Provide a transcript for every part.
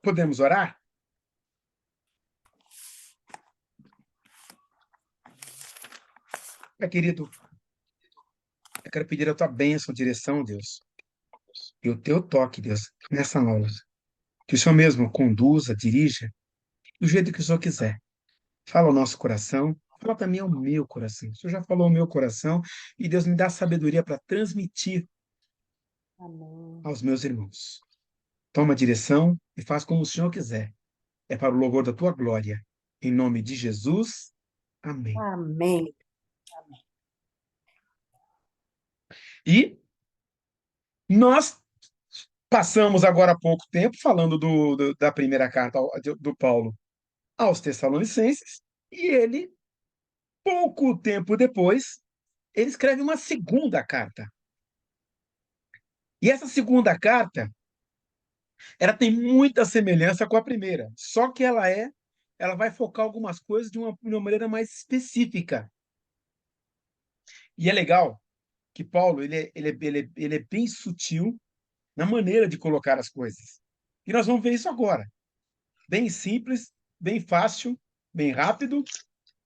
Podemos orar? Pai querido, eu quero pedir a tua bênção, direção, Deus, e o teu toque, Deus, nessa aula. Que o Senhor mesmo conduza, dirija, do jeito que o Senhor quiser. Fala ao nosso coração, fala também ao meu coração. O Senhor já falou ao meu coração, e Deus me dá sabedoria para transmitir Amém. aos meus irmãos. Toma a direção e faz como o Senhor quiser. É para o louvor da tua glória. Em nome de Jesus. Amém. Amém. E nós passamos agora há pouco tempo falando da primeira carta do Paulo aos Tessalonicenses, e ele, pouco tempo depois, ele escreve uma segunda carta. E essa segunda carta, ela tem muita semelhança com a primeira, só que ela vai focar algumas coisas de uma maneira mais específica. E é legal que Paulo ele é bem sutil na maneira de colocar as coisas. E nós vamos ver isso agora. Bem simples, bem fácil, bem rápido,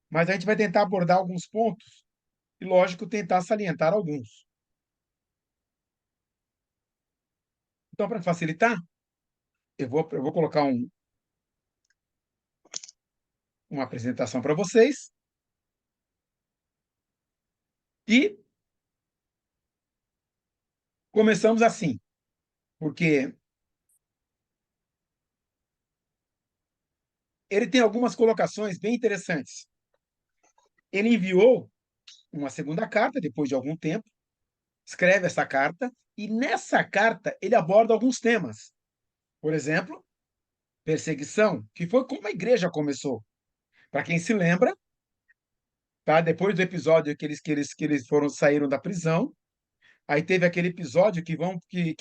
mas a gente vai tentar abordar alguns pontos e, lógico, tentar salientar alguns. Então, para facilitar, eu vou colocar uma apresentação para vocês e começamos assim, porque ele tem algumas colocações bem interessantes. Ele enviou uma segunda carta depois de algum tempo, escreve essa carta, e nessa carta ele aborda alguns temas. Por exemplo, perseguição, que foi como a igreja começou. Para quem se lembra, tá? Depois do episódio que eles saíram da prisão, aí teve aquele episódio que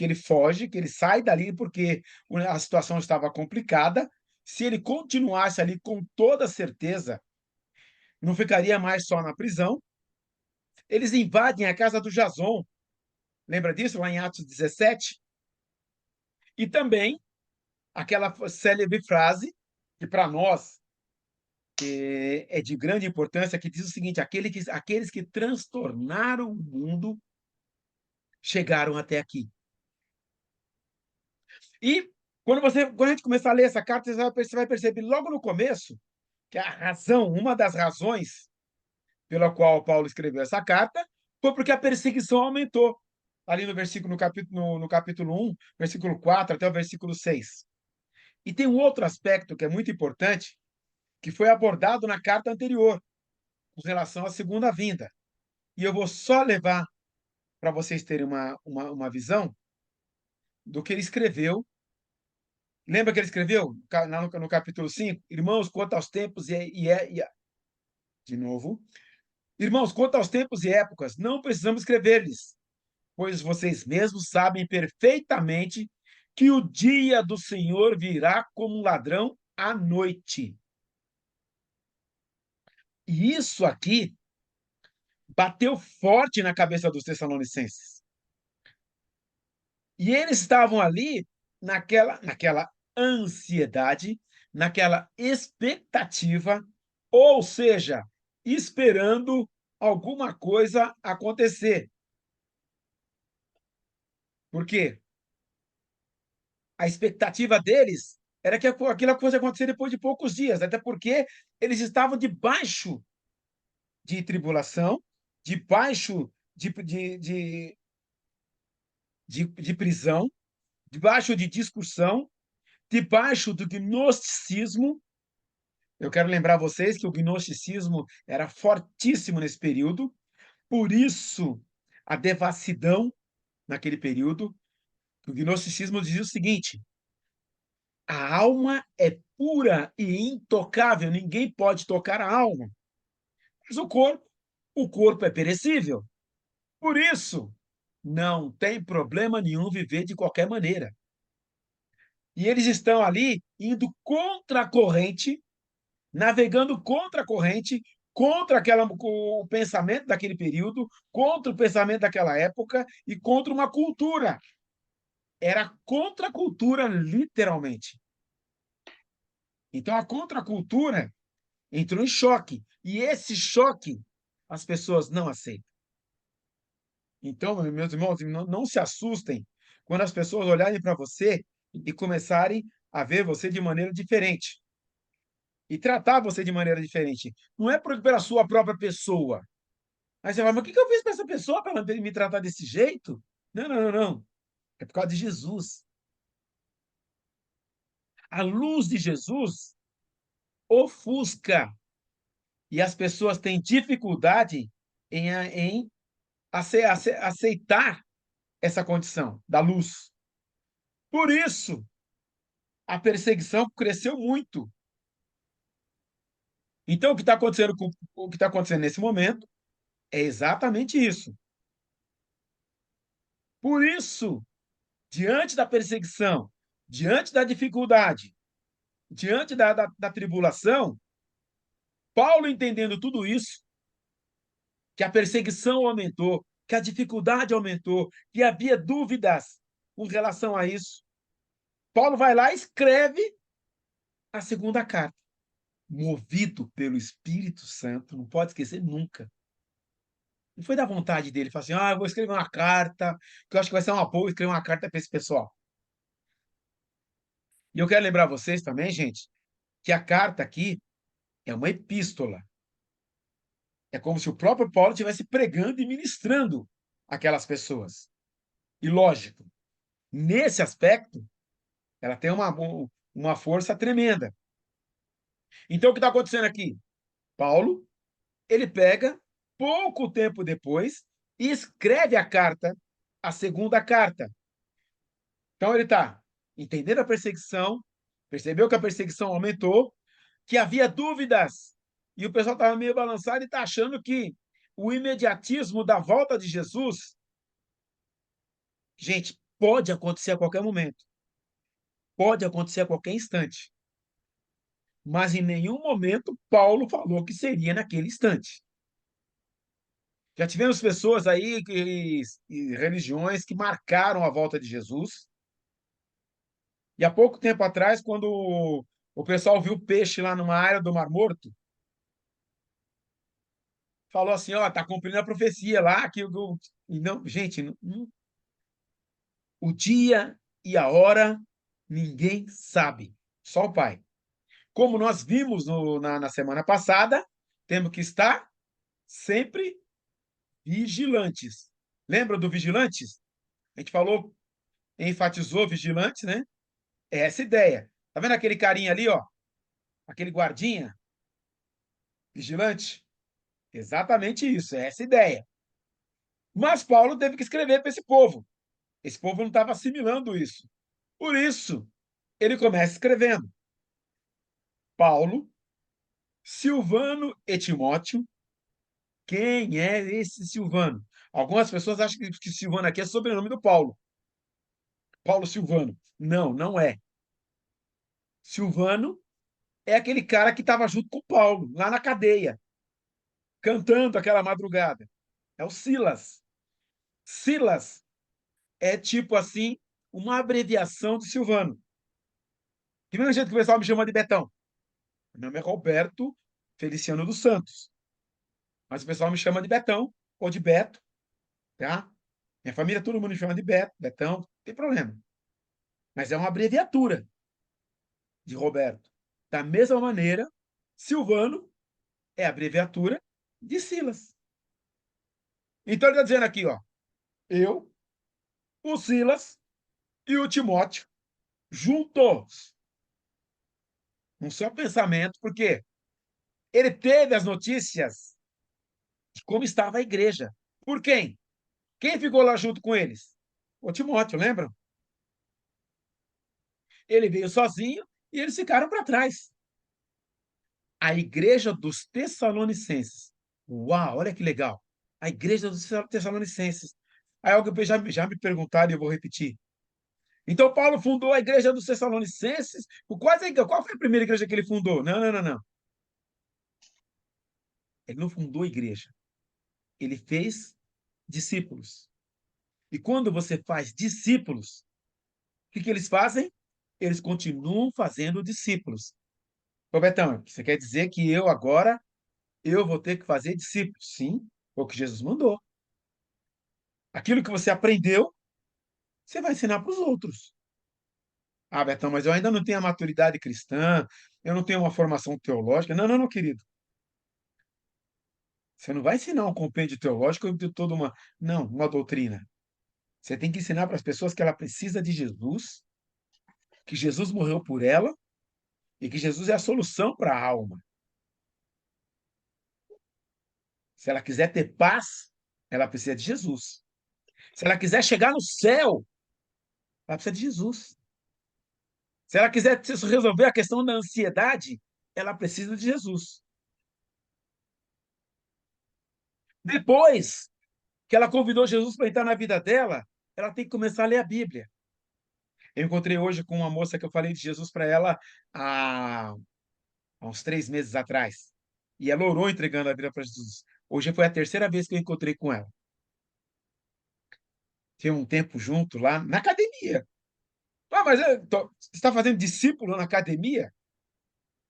ele foge, que ele sai dali porque a situação estava complicada. Se ele continuasse ali, com toda certeza, não ficaria mais só na prisão. Eles invadem a casa do Jason, lembra disso, lá em Atos 17? E também aquela célebre frase, que para nós é de grande importância, que diz o seguinte: aqueles que transtornaram o mundo chegaram até aqui. E quando a gente começar a ler essa carta, você vai perceber logo no começo que uma das razões pela qual Paulo escreveu essa carta foi porque a perseguição aumentou. Ali no versículo, no capítulo 1, versículo 4 até o versículo 6. E tem um outro aspecto que é muito importante, que foi abordado na carta anterior, com relação à segunda vinda. E eu vou só levar para vocês terem uma visão do que ele escreveu. Lembra que ele escreveu no capítulo 5? Irmãos, quanto aos tempos de novo. Irmãos, quanto aos tempos e épocas, não precisamos escrever-lhes, pois vocês mesmos sabem perfeitamente que o dia do Senhor virá como um ladrão à noite. E isso aqui bateu forte na cabeça dos Tessalonicenses. E eles estavam ali naquela ansiedade, naquela expectativa, ou seja, esperando alguma coisa acontecer. Por quê? A expectativa deles era que aquilo fosse acontecer depois de poucos dias, até porque eles estavam debaixo de tribulação, debaixo de prisão, debaixo de discussão, debaixo do gnosticismo. Eu quero lembrar vocês que o gnosticismo era fortíssimo nesse período, por isso a devassidão naquele período. O gnosticismo dizia o seguinte: a alma é pura e intocável, ninguém pode tocar a alma. Mas o corpo é perecível. Por isso, não tem problema nenhum viver de qualquer maneira. E eles estão ali indo contra a corrente, navegando contra a corrente, contra o pensamento daquele período, contra o pensamento daquela época e contra uma cultura. Era contra a cultura, literalmente. Então, a contracultura entrou em choque. E esse choque as pessoas não aceitam. Então, meus irmãos, não se assustem quando as pessoas olharem para você e começarem a ver você de maneira diferente. E tratar você de maneira diferente. Não é pela sua própria pessoa. Aí você fala, mas o que eu fiz para essa pessoa para ela me tratar desse jeito? Não, não, não, não. É por causa de Jesus. A luz de Jesus ofusca. E as pessoas têm dificuldade em aceitar essa condição da luz. Por isso, a perseguição cresceu muito. Então, o que está acontecendo nesse momento é exatamente isso. Por isso, diante da perseguição, diante da dificuldade, diante da tribulação, Paulo, entendendo tudo isso, que a perseguição aumentou, que a dificuldade aumentou, que havia dúvidas com relação a isso, Paulo vai lá e escreve a segunda carta, movido pelo Espírito Santo, não pode esquecer nunca. Não foi da vontade dele, falar assim, eu vou escrever uma carta, que eu acho que vai ser uma boa escrever uma carta para esse pessoal. E eu quero lembrar vocês também, gente, que a carta aqui é uma epístola. É como se o próprio Paulo estivesse pregando e ministrando aquelas pessoas. E lógico, nesse aspecto, ela tem uma força tremenda. Então, o que está acontecendo aqui? Paulo, ele pega, pouco tempo depois, e escreve a carta, a segunda carta. Então, ele está entendendo a perseguição, percebeu que a perseguição aumentou, que havia dúvidas, e o pessoal estava meio balançado e está achando que o imediatismo da volta de Jesus, gente, pode acontecer a qualquer momento, pode acontecer a qualquer instante. Mas em nenhum momento Paulo falou que seria naquele instante. Já tivemos pessoas aí e religiões que marcaram a volta de Jesus. E há pouco tempo atrás, quando o pessoal viu peixe lá numa área do Mar Morto, falou assim, ó, tá cumprindo a profecia lá que e não, gente, o dia e a hora ninguém sabe, só o Pai. Como nós vimos na semana passada, temos que estar sempre vigilantes. Lembra do vigilantes? A gente falou, enfatizou vigilantes, né? É essa ideia. Tá vendo aquele carinha ali, ó? Aquele guardinha vigilante? Exatamente isso, é essa ideia. Mas Paulo teve que escrever para esse povo. Esse povo não estava assimilando isso. Por isso, ele começa escrevendo: Paulo, Silvano e Timóteo. Quem é esse Silvano? Algumas pessoas acham que Silvano aqui é sobrenome do Paulo. Paulo Silvano. Não, não é. Silvano é aquele cara que estava junto com Paulo, lá na cadeia, cantando aquela madrugada. É o Silas. Silas é tipo assim, uma abreviação de Silvano. Do mesmo jeito que o pessoal me chama de Betão. Meu nome é Roberto Feliciano dos Santos. Mas o pessoal me chama de Betão ou de Beto, tá? Minha família, todo mundo me chama de Beto, Betão, não tem problema. Mas é uma abreviatura de Roberto. Da mesma maneira, Silvano é a abreviatura de Silas. Então ele está dizendo aqui, ó, eu, o Silas e o Timóteo, juntos, um só pensamento, porque ele teve as notícias de como estava a igreja. Por quem? Quem ficou lá junto com eles? O Timóteo, lembram? Ele veio sozinho e eles ficaram para trás. A igreja dos Tessalonicenses. Uau, olha que legal. A igreja dos Tessalonicenses. Aí alguém já me perguntaram e eu vou repetir. Então, Paulo fundou a igreja dos Tessalonicenses. Qual foi a primeira igreja que ele fundou? Não, não, não, não. Ele não fundou a igreja. Ele fez discípulos. E quando você faz discípulos, o que eles fazem? Eles continuam fazendo discípulos. Ô, Betão, você quer dizer que eu agora eu vou ter que fazer discípulos? Sim, foi o que Jesus mandou. Aquilo que você aprendeu, você vai ensinar para os outros. Ah, Betão, mas eu ainda não tenho a maturidade cristã, eu não tenho uma formação teológica. Não, não, não, querido. Você não vai ensinar um compêndio teológico de toda uma, não, uma doutrina. Você tem que ensinar para as pessoas que ela precisa de Jesus, que Jesus morreu por ela e que Jesus é a solução para a alma. Se ela quiser ter paz, ela precisa de Jesus. Se ela quiser chegar no céu, ela precisa de Jesus. Se ela quiser resolver a questão da ansiedade, ela precisa de Jesus. Depois que ela convidou Jesus para entrar na vida dela, ela tem que começar a ler a Bíblia. Eu encontrei hoje com uma moça que eu falei de Jesus para ela há, há uns 3 meses atrás. E ela orou entregando a vida para Jesus. Hoje foi a terceira vez que eu encontrei com ela. Tinha um tempo junto lá na academia. Ah, mas você está fazendo discípulo na academia?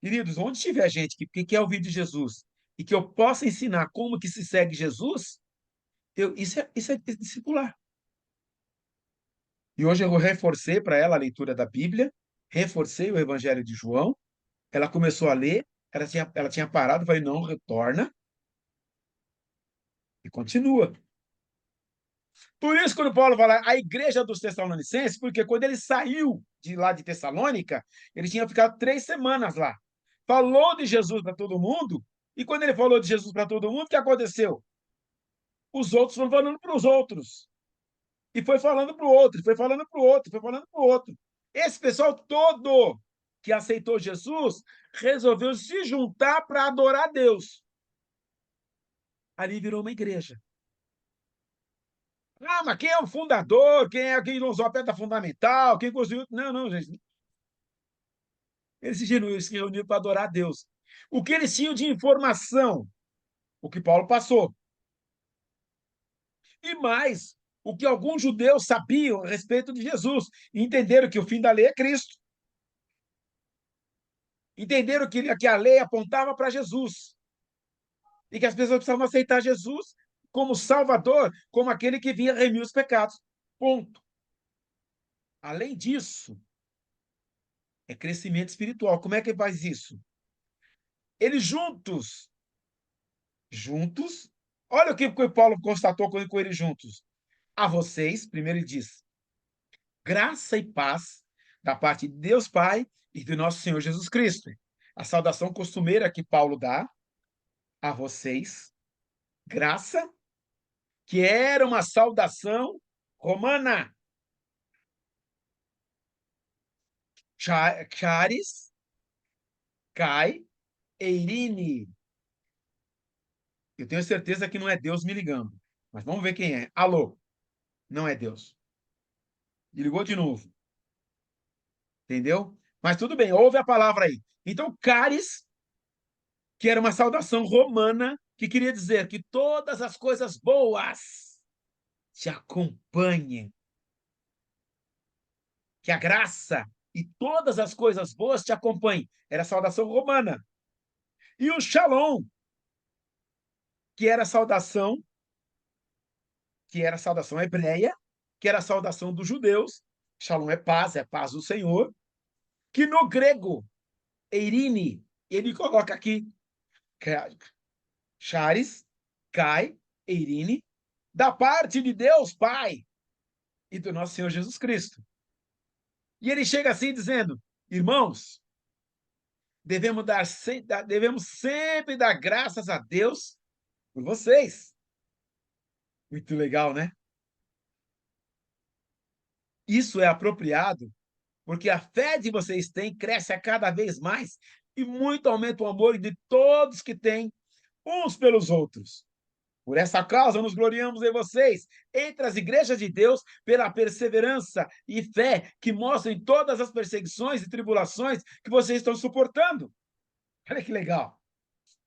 Queridos, onde tiver gente que quer ouvir de Jesus e que eu possa ensinar como que se segue Jesus, isso é discipular. E hoje eu reforcei para ela a leitura da Bíblia, reforcei o Evangelho de João, ela começou a ler, ela tinha parado, eu falei, não, retorna e continua. Por isso, quando Paulo fala a igreja dos Tessalonicenses, porque quando ele saiu de lá de Tessalônica, ele tinha ficado 3 semanas lá. Falou de Jesus para todo mundo, e quando ele falou de Jesus para todo mundo, o que aconteceu? Os outros foram falando para os outros. E foi falando para o outro, foi falando para o outro, foi falando para o outro. Esse pessoal todo que aceitou Jesus resolveu se juntar para adorar a Deus. Ali virou uma igreja. Ah, mas quem é o fundador? Quem é quem usou a pedra fundamental? Quem construiu? Não, não, gente. Eles se reuniram para adorar a Deus. O que eles tinham de informação? O que Paulo passou. E mais, o que alguns judeus sabiam a respeito de Jesus. E entenderam que o fim da lei é Cristo. Entenderam que a lei apontava para Jesus. E que as pessoas precisavam aceitar Jesus como Salvador, como aquele que vinha remir os pecados. Ponto. Além disso, é crescimento espiritual. Como é que faz isso? Eles juntos, olha o que Paulo constatou com eles juntos. A vocês, primeiro ele diz, graça e paz da parte de Deus Pai e do nosso Senhor Jesus Cristo. A saudação costumeira que Paulo dá a vocês, graça, que era uma saudação romana. Charis, Kai, Eirine. Eu tenho certeza que não é Deus me ligando, mas vamos ver quem é. Alô, não é Deus. E ligou de novo, entendeu? Mas tudo bem, ouve a palavra aí. Então, caris, que era uma saudação romana, que queria dizer que todas as coisas boas te acompanhem, que a graça e todas as coisas boas te acompanhem. Era a saudação romana. E o shalom, que era a saudação, que era a saudação hebreia, que era a saudação dos judeus. Shalom é paz do Senhor, que no grego, eirine, ele coloca aqui, charis, kai, eirine, da parte de Deus Pai e do nosso Senhor Jesus Cristo. E ele chega assim dizendo, irmãos, devemos sempre dar graças a Deus por vocês. Muito legal, né? Isso é apropriado porque a fé de vocês têm cresce a cada vez mais e muito aumenta o amor de todos que têm uns pelos outros. Por essa causa, nos gloriamos em vocês, entre as igrejas de Deus, pela perseverança e fé que mostram em todas as perseguições e tribulações que vocês estão suportando. Olha que legal.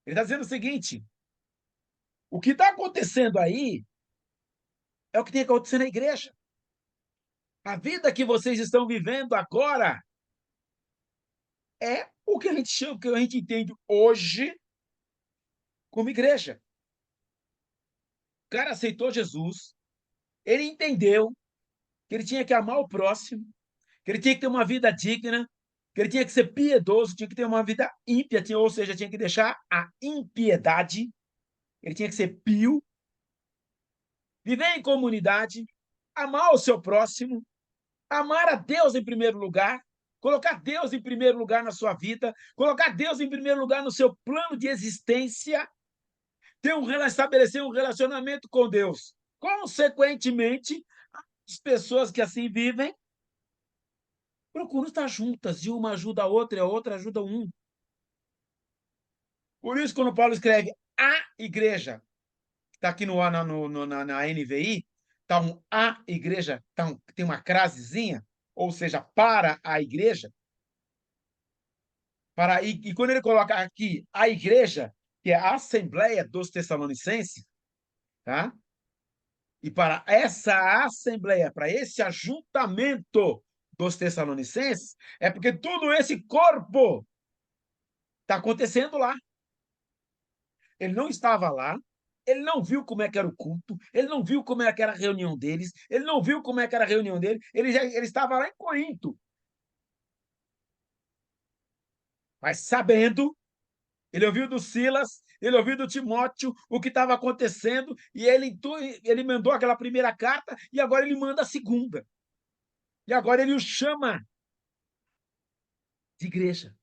Ele está dizendo o seguinte: o que está acontecendo aí é o que tem que acontecer na igreja. A vida que vocês estão vivendo agora é o que a gente chama, o que a gente entende hoje como igreja. O cara aceitou Jesus, ele entendeu que ele tinha que amar o próximo, que ele tinha que ter uma vida digna, que ele tinha que ser piedoso, tinha que ter uma vida ímpia, ou seja, tinha que deixar a impiedade, ele tinha que ser pio, viver em comunidade, amar o seu próximo, amar a Deus em primeiro lugar, colocar Deus em primeiro lugar na sua vida, colocar Deus em primeiro lugar no seu plano de existência, estabelecer um relacionamento com Deus. Consequentemente, as pessoas que assim vivem procuram estar juntas, e uma ajuda a outra, e a outra ajuda um. Por isso, quando Paulo escreve a igreja, está aqui na NVI, está a igreja, tem uma crasezinha, ou seja, para a igreja, e quando ele coloca aqui a igreja, que é a Assembleia dos Tessalonicenses, tá? E para essa assembleia, para esse ajuntamento dos Tessalonicenses, é porque todo esse corpo está acontecendo lá. Ele não estava lá, ele não viu como é que era o culto, ele não viu como é que era a reunião deles, ele não viu como é que era a reunião dele, ele estava lá em Corinto. Mas sabendo, ele ouviu do Silas, ele ouviu do Timóteo o que estava acontecendo, e ele mandou aquela primeira carta, e agora ele manda a segunda. E agora ele o chama de igreja.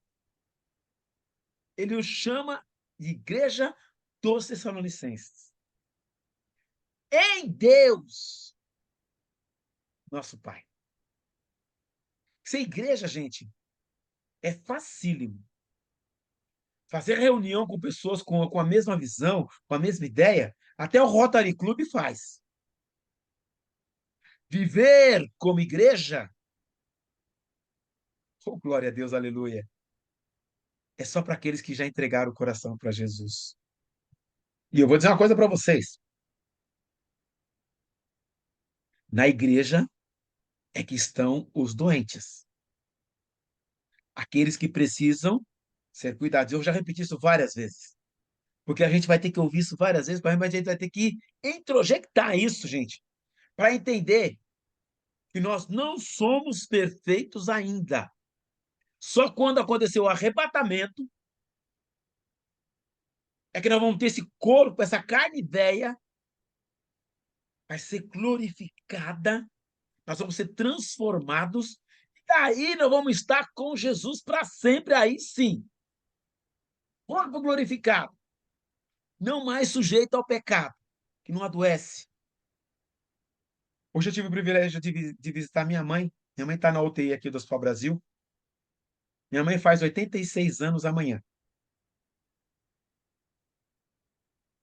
Ele o chama de igreja dos Tessalonicenses. Em Deus, nosso Pai. Ser igreja, gente, é facílimo. Fazer reunião com pessoas com a mesma visão, com a mesma ideia, até o Rotary Club faz. Viver como igreja, oh, glória a Deus, aleluia, é só para aqueles que já entregaram o coração para Jesus. E eu vou dizer uma coisa para vocês. Na igreja é que estão os doentes. Aqueles que precisam ser cuidados. Eu já repeti isso várias vezes. Porque a gente vai ter que ouvir isso várias vezes, mas a gente vai ter que introjectar isso, gente, para entender que nós não somos perfeitos ainda. Só quando aconteceu o arrebatamento é que nós vamos ter esse corpo, essa carne velha, vai ser glorificada, nós vamos ser transformados, e daí nós vamos estar com Jesus para sempre, aí sim. Corpo glorificado, não mais sujeito ao pecado, que não adoece. Hoje eu tive o privilégio de visitar minha mãe. Minha mãe está na UTI aqui do Hospital Brasil. Minha mãe faz 86 anos amanhã.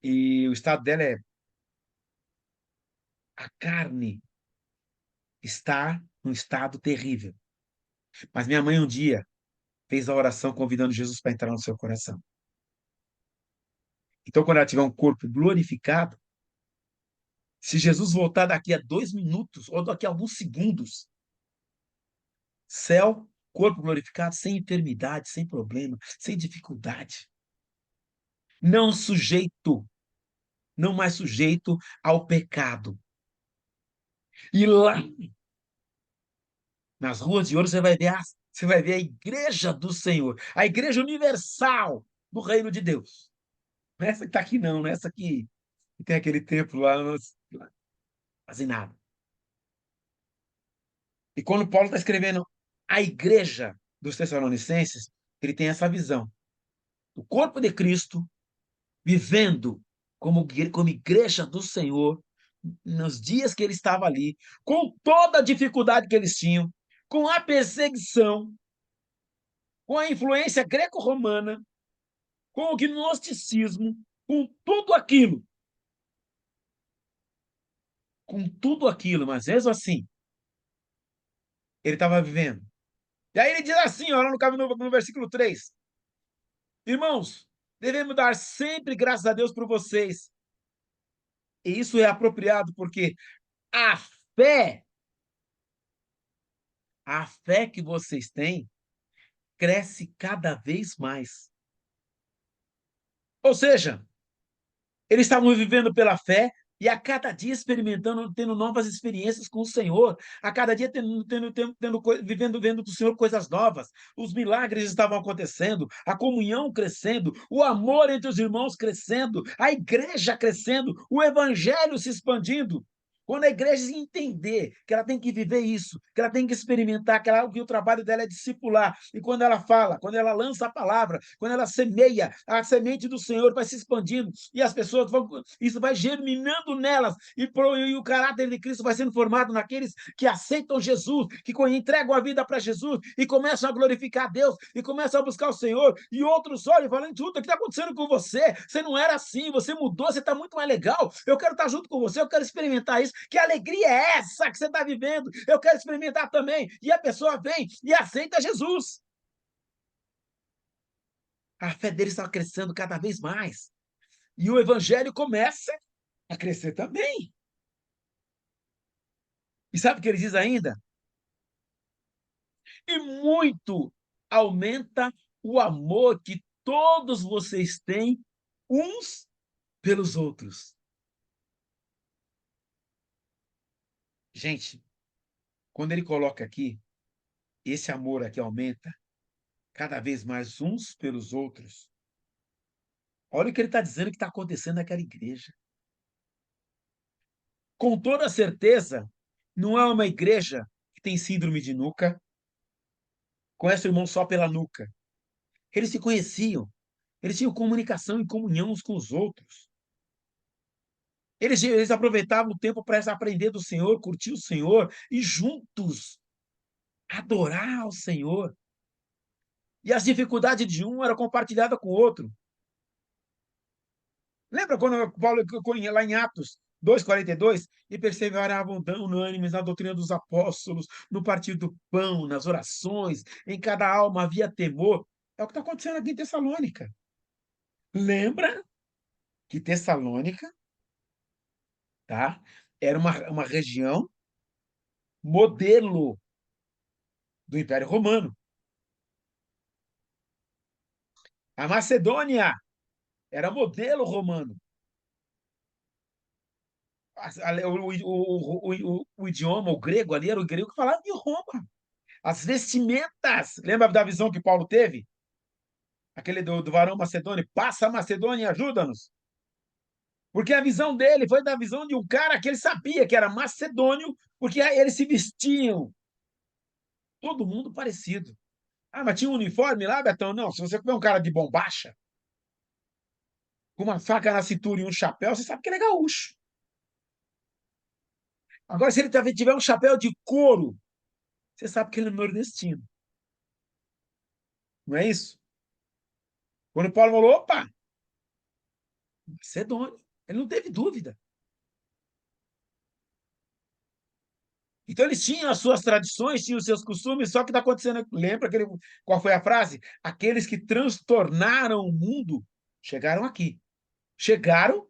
E o estado dela é... A carne está num estado terrível. Mas minha mãe um dia fez a oração convidando Jesus para entrar no seu coração. Então, quando ela tiver um corpo glorificado, se Jesus voltar daqui a 2 minutos ou daqui a alguns segundos, céu, corpo glorificado, sem enfermidade, sem problema, sem dificuldade. Não sujeito, não mais sujeito ao pecado. E lá, nas ruas de ouro, você vai ver a igreja do Senhor, a igreja universal do reino de Deus. Não é essa que está aqui, não, não é essa que tem aquele templo lá, quase nada. E quando Paulo está escrevendo a igreja dos Tessalonicenses, ele tem essa visão. O corpo de Cristo vivendo como igreja do Senhor, nos dias que ele estava ali, com toda a dificuldade que eles tinham, com a perseguição, com a influência greco-romana, com o gnosticismo, com tudo aquilo, mas mesmo assim, ele estava vivendo. E aí ele diz assim, olha no versículo 3, irmãos, devemos dar sempre graças a Deus por vocês. E isso é apropriado porque a fé, a fé que vocês têm cresce cada vez mais. Ou seja, eles estavam vivendo pela fé e a cada dia experimentando, tendo novas experiências com o Senhor, a cada dia vivendo, vendo do Senhor coisas novas. Os milagres estavam acontecendo, a comunhão crescendo, o amor entre os irmãos crescendo, a igreja crescendo, o evangelho se expandindo. Quando a igreja entender que ela tem que viver isso, que ela tem que experimentar, que o trabalho dela é discipular, e quando ela fala, quando ela lança a palavra, quando ela semeia, a semente do Senhor vai se expandindo, e as pessoas vão, isso vai germinando nelas, e o caráter de Cristo vai sendo formado naqueles que aceitam Jesus, que entregam a vida para Jesus, e começam a glorificar a Deus, e começam a buscar o Senhor, e outros olham e falam, tudo o que está acontecendo com você? Você não era assim, você mudou, você está muito mais legal, eu quero estar junto com você, eu quero experimentar isso. Que alegria é essa que você está vivendo? Eu quero experimentar também. E a pessoa vem e aceita Jesus. A fé dele está crescendo cada vez mais. E o evangelho começa a crescer também. E sabe o que ele diz ainda? E muito aumenta o amor que todos vocês têm uns pelos outros. Gente, quando ele coloca aqui, esse amor aqui aumenta cada vez mais uns pelos outros. Olha o que ele está dizendo que está acontecendo naquela igreja. Com toda certeza, não é uma igreja que tem síndrome de nuca, conhece o irmão só pela nuca. Eles se conheciam, eles tinham comunicação e comunhão uns com os outros. Eles aproveitavam o tempo para aprender do Senhor, curtir o Senhor e juntos adorar ao Senhor. E as dificuldades de um eram compartilhadas com o outro. Lembra quando Paulo, lá em Atos 2,42, e perseveravam unânimes na doutrina dos apóstolos, no partir do pão, nas orações, em cada alma havia temor. É o que está acontecendo aqui em Tessalônica. Lembra que Tessalônica, tá, era uma região modelo do Império Romano. A Macedônia era modelo romano. O idioma, o grego ali, era o grego que falava de Roma. As vestimentas, lembra da visão que Paulo teve? Aquele do varão macedônio, passa a Macedônia e ajuda-nos. Porque a visão dele foi da visão de um cara que ele sabia que era macedônio, porque eles se vestiam, todo mundo parecido. Ah, mas tinha um uniforme lá, Betão? Não, se você for um cara de bombacha, com uma faca na cintura e um chapéu, você sabe que ele é gaúcho. Agora, se ele tiver um chapéu de couro, você sabe que ele é nordestino. Não é isso? Quando Paulo falou, opa, macedônio, ele não teve dúvida. Então, eles tinham as suas tradições, tinham os seus costumes, só que está acontecendo. Lembra qual foi a frase? Aqueles que transtornaram o mundo chegaram aqui. Chegaram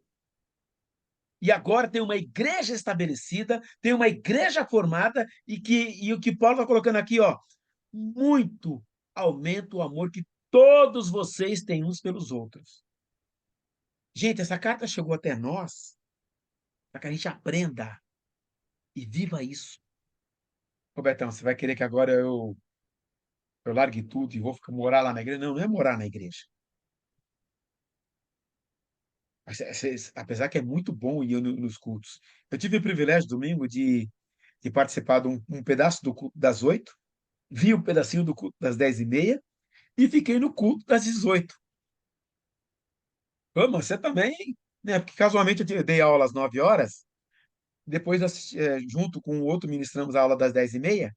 e agora tem uma igreja estabelecida, tem uma igreja formada, e o que Paulo está colocando aqui, ó, muito aumenta o amor que todos vocês têm uns pelos outros. Gente, essa carta chegou até nós para que a gente aprenda e viva isso. Robertão, você vai querer que agora eu largue tudo e vou ficar, morar lá na igreja? Não, não é morar na igreja. Apesar que é muito bom ir nos cultos. Eu tive o privilégio, domingo, de participar de um pedaço do culto das 8, vi um pedacinho do culto das 10h30 e fiquei no culto das 18. Vamos, você também, né? Porque casualmente eu dei aula às 9 horas, depois junto com o outro ministramos a aula das 10h30,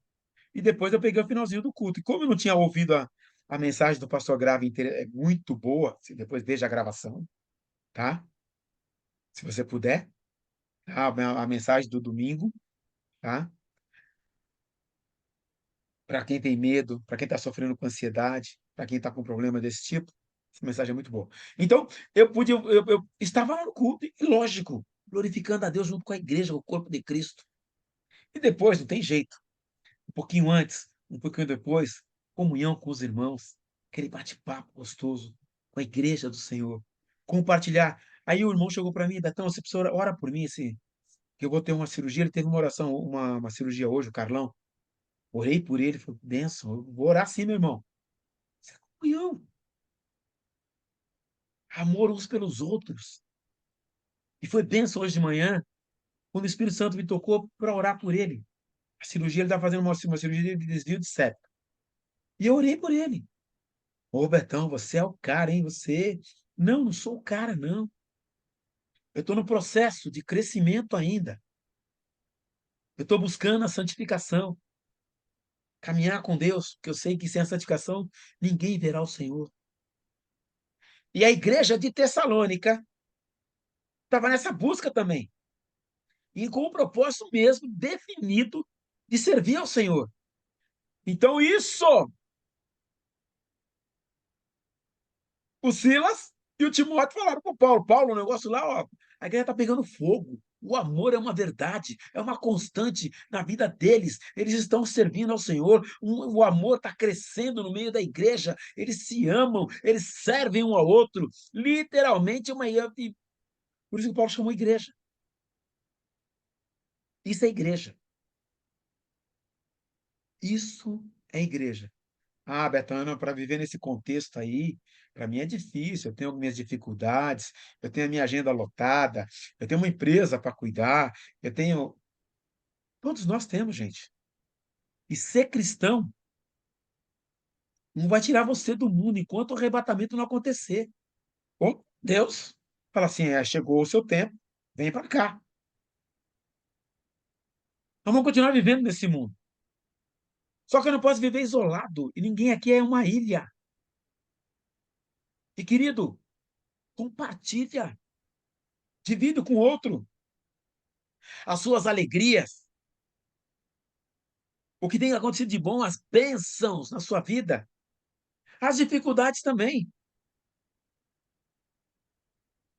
e depois eu peguei o finalzinho do culto. E como eu não tinha ouvido a mensagem do pastor Grave inteira, é muito boa, depois veja a gravação, tá? Se você puder, tá? A mensagem do domingo, tá? Para quem tem medo, para quem está sofrendo com ansiedade, para quem está com problema desse tipo, essa mensagem é muito boa. Então, eu estava lá no culto, e lógico, glorificando a Deus junto com a igreja, o corpo de Cristo. E depois, não tem jeito, um pouquinho antes, um pouquinho depois, comunhão com os irmãos, aquele bate-papo gostoso com a igreja do Senhor, compartilhar. Aí o irmão chegou para mim, Betão, você precisa orar por mim, que eu vou ter uma cirurgia. Ele teve uma oração, uma cirurgia hoje, o Carlão. Orei por ele, falei, bênção, eu vou orar sim, meu irmão. Isso é comunhão, amor uns pelos outros. E foi bênção hoje de manhã, quando o Espírito Santo me tocou para orar por ele. A cirurgia, ele está fazendo uma cirurgia de desvio de septo. E eu orei por ele. Ô, Betão, você é o cara, hein? Você. Não, não sou o cara, não. Eu estou no processo de crescimento ainda. Eu estou buscando a santificação, caminhar com Deus, porque eu sei que sem a santificação ninguém verá o Senhor. E a igreja de Tessalônica estava nessa busca também, e com o propósito mesmo definido de servir ao Senhor. Então, isso, o Silas e o Timóteo falaram para o Paulo: Paulo, o negócio lá, ó, a igreja está pegando fogo. O amor é uma verdade, é uma constante na vida deles. Eles estão servindo ao Senhor. O amor está crescendo no meio da igreja. Eles se amam, eles servem um ao outro. Literalmente, por isso que Paulo chamou igreja. Isso é igreja. Isso é igreja. Ah, Betânia, para viver nesse contexto aí, para mim é difícil. Eu tenho minhas dificuldades, eu tenho a minha agenda lotada, eu tenho uma empresa para cuidar, eu tenho. Todos nós temos, gente. E ser cristão não vai tirar você do mundo enquanto o arrebatamento não acontecer. Ou Deus fala assim: chegou o seu tempo, vem para cá. Nós vamos continuar vivendo nesse mundo. Só que eu não posso viver isolado, e ninguém aqui é uma ilha. E, querido, compartilha, divide com o outro as suas alegrias, o que tem acontecido de bom, as bênçãos na sua vida, as dificuldades também.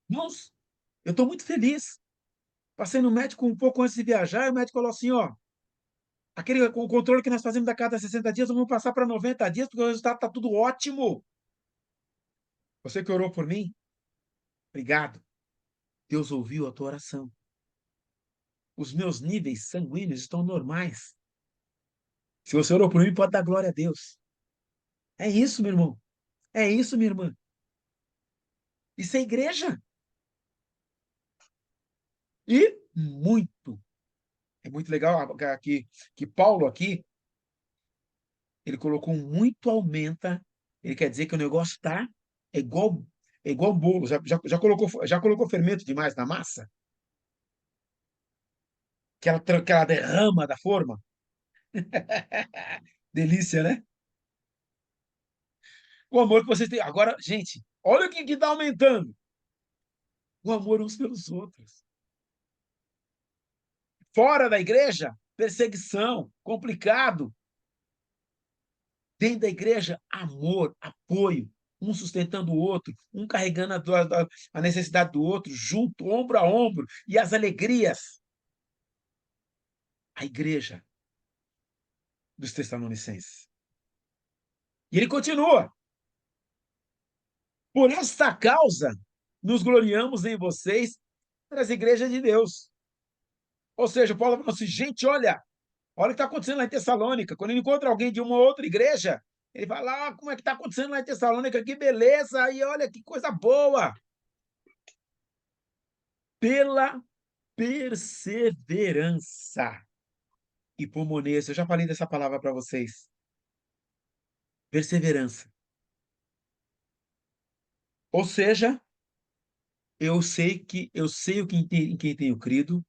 Irmãos, eu estou muito feliz. Passei no médico um pouco antes de viajar, e o médico falou assim: ó, o controle que nós fazemos a cada 60 dias, vamos passar para 90 dias, porque o resultado está tudo ótimo. Você que orou por mim, obrigado. Deus ouviu a tua oração. Os meus níveis sanguíneos estão normais. Se você orou por mim, pode dar glória a Deus. É isso, meu irmão. É isso, minha irmã. Isso é igreja. E é muito legal que Paulo aqui, ele colocou um muito aumenta, ele quer dizer que o negócio está é igual, é igual bolo. Já colocou fermento demais na massa? Que ela derrama da forma? Delícia, né? O amor que vocês têm. Agora, gente, olha o que está aumentando. O amor uns pelos outros. Fora da igreja, perseguição, complicado. Dentro da igreja, amor, apoio, um sustentando o outro, um carregando a necessidade do outro, junto, ombro a ombro, e as alegrias. A igreja dos Tessalonicenses. E ele continua: por esta causa, nos gloriamos em vocês, nas igrejas de Deus. Ou seja, Paulo falou assim: gente, olha o que está acontecendo lá em Tessalônica. Quando ele encontra alguém de uma outra igreja, ele fala: como é que está acontecendo lá em Tessalônica, que beleza, e olha que coisa boa. Pela perseverança e pomonês. Eu já falei dessa palavra para vocês. Perseverança. Ou seja, eu sei em quem tenho crido,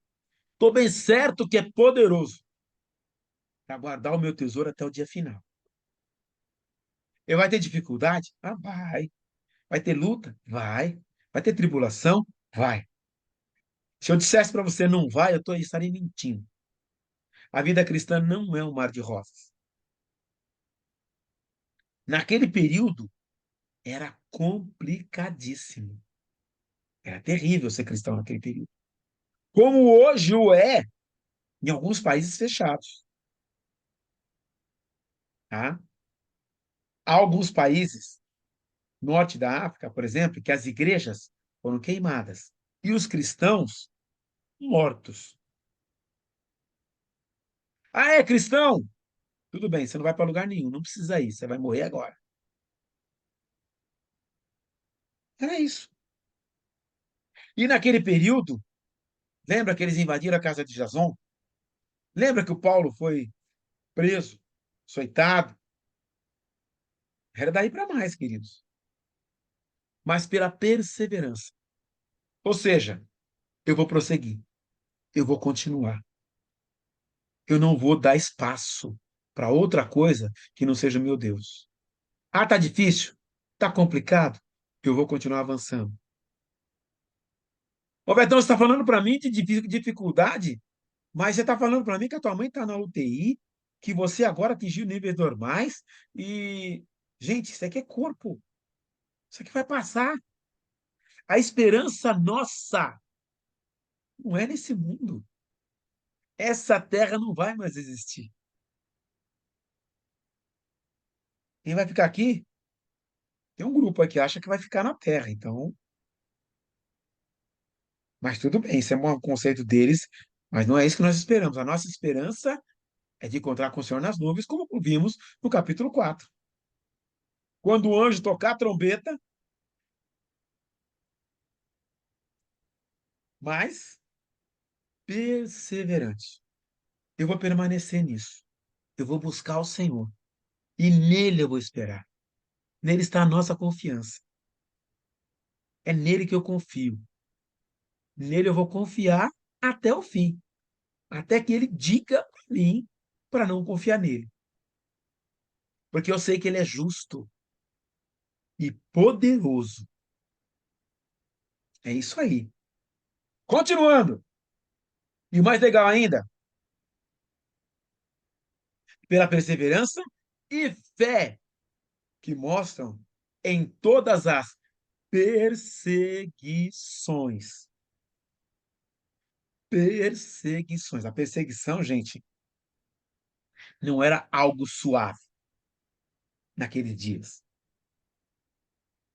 estou bem certo que é poderoso para guardar o meu tesouro até o dia final. Eu vai ter dificuldade? Ah, vai. Vai ter luta? Vai. Vai ter tribulação? Vai. Se eu dissesse para você não vai, estaria mentindo. A vida cristã não é um mar de rosas. Naquele período, era complicadíssimo. Era terrível ser cristão naquele período. Como hoje o é em alguns países fechados. Tá? Há alguns países, norte da África, por exemplo, que as igrejas foram queimadas e os cristãos mortos. Ah, é cristão? Tudo bem, você não vai para lugar nenhum, não precisa ir, você vai morrer agora. Era isso. E naquele período, lembra que eles invadiram a casa de Jason? Lembra que o Paulo foi preso, açoitado? Era daí para mais, queridos. Mas pela perseverança. Ou seja, eu vou prosseguir, eu vou continuar. Eu não vou dar espaço para outra coisa que não seja o meu Deus. Ah, tá difícil? Tá complicado? Eu vou continuar avançando. Ô, Betão, você está falando para mim de dificuldade, mas você está falando para mim que a tua mãe está na UTI, que você agora atingiu níveis normais e... Gente, isso aqui é corpo. Isso aqui vai passar. A esperança nossa não é nesse mundo. Essa terra não vai mais existir. Quem vai ficar aqui? Tem um grupo aqui que acha que vai ficar na terra, então... Mas tudo bem, isso é um conceito deles, mas não é isso que nós esperamos. A nossa esperança é de encontrar com o Senhor nas nuvens, como vimos no capítulo 4. Quando o anjo tocar a trombeta, mas perseverante. Eu vou permanecer nisso. Eu vou buscar o Senhor. E nele eu vou esperar. Nele está a nossa confiança. É nele que eu confio. Nele eu vou confiar até o fim. Até que ele diga para mim para não confiar nele. Porque eu sei que ele é justo e poderoso. É isso aí. Continuando. E o mais legal ainda, pela perseverança e fé que mostram em todas as perseguições. Perseguições. A perseguição, gente, não era algo suave naqueles dias.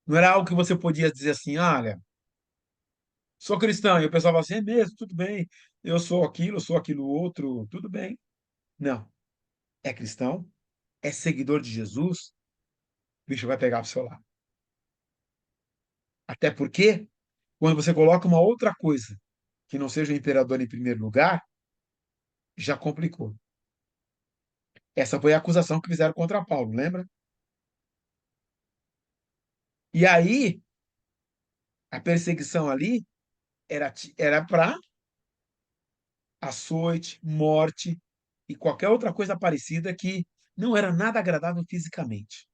Não era algo que você podia dizer assim, olha, sou cristão. E o pessoal fala assim, é mesmo, tudo bem. Eu sou aquilo outro, tudo bem. Não. É cristão, é seguidor de Jesus, o bicho vai pegar pro seu lado. Até porque, quando você coloca uma outra coisa que não seja o imperador em primeiro lugar, já complicou. Essa foi a acusação que fizeram contra Paulo, lembra? E aí, a perseguição ali era para açoite, morte e qualquer outra coisa parecida que não era nada agradável fisicamente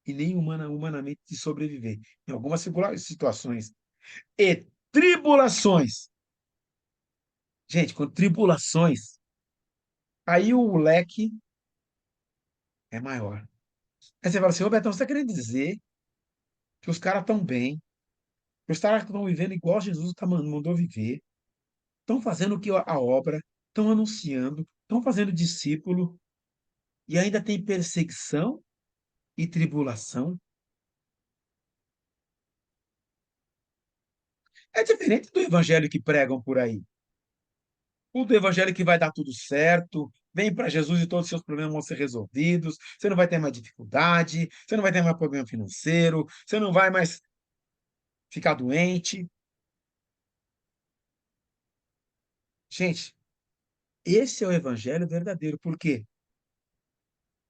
e nem humanamente de sobreviver. Em algumas situações. E tribulações. Gente, com tribulações, aí o leque é maior. Aí você fala assim, ô Betão, você está querendo dizer que os caras estão bem, que os caras estão vivendo igual Jesus mandou viver, estão fazendo o que a obra, estão anunciando, estão fazendo discípulo, e ainda tem perseguição e tribulação? É diferente do evangelho que pregam por aí. O do evangelho que vai dar tudo certo, vem para Jesus e todos os seus problemas vão ser resolvidos, você não vai ter mais dificuldade, você não vai ter mais problema financeiro, você não vai mais ficar doente. Gente, esse é o evangelho verdadeiro. Por quê?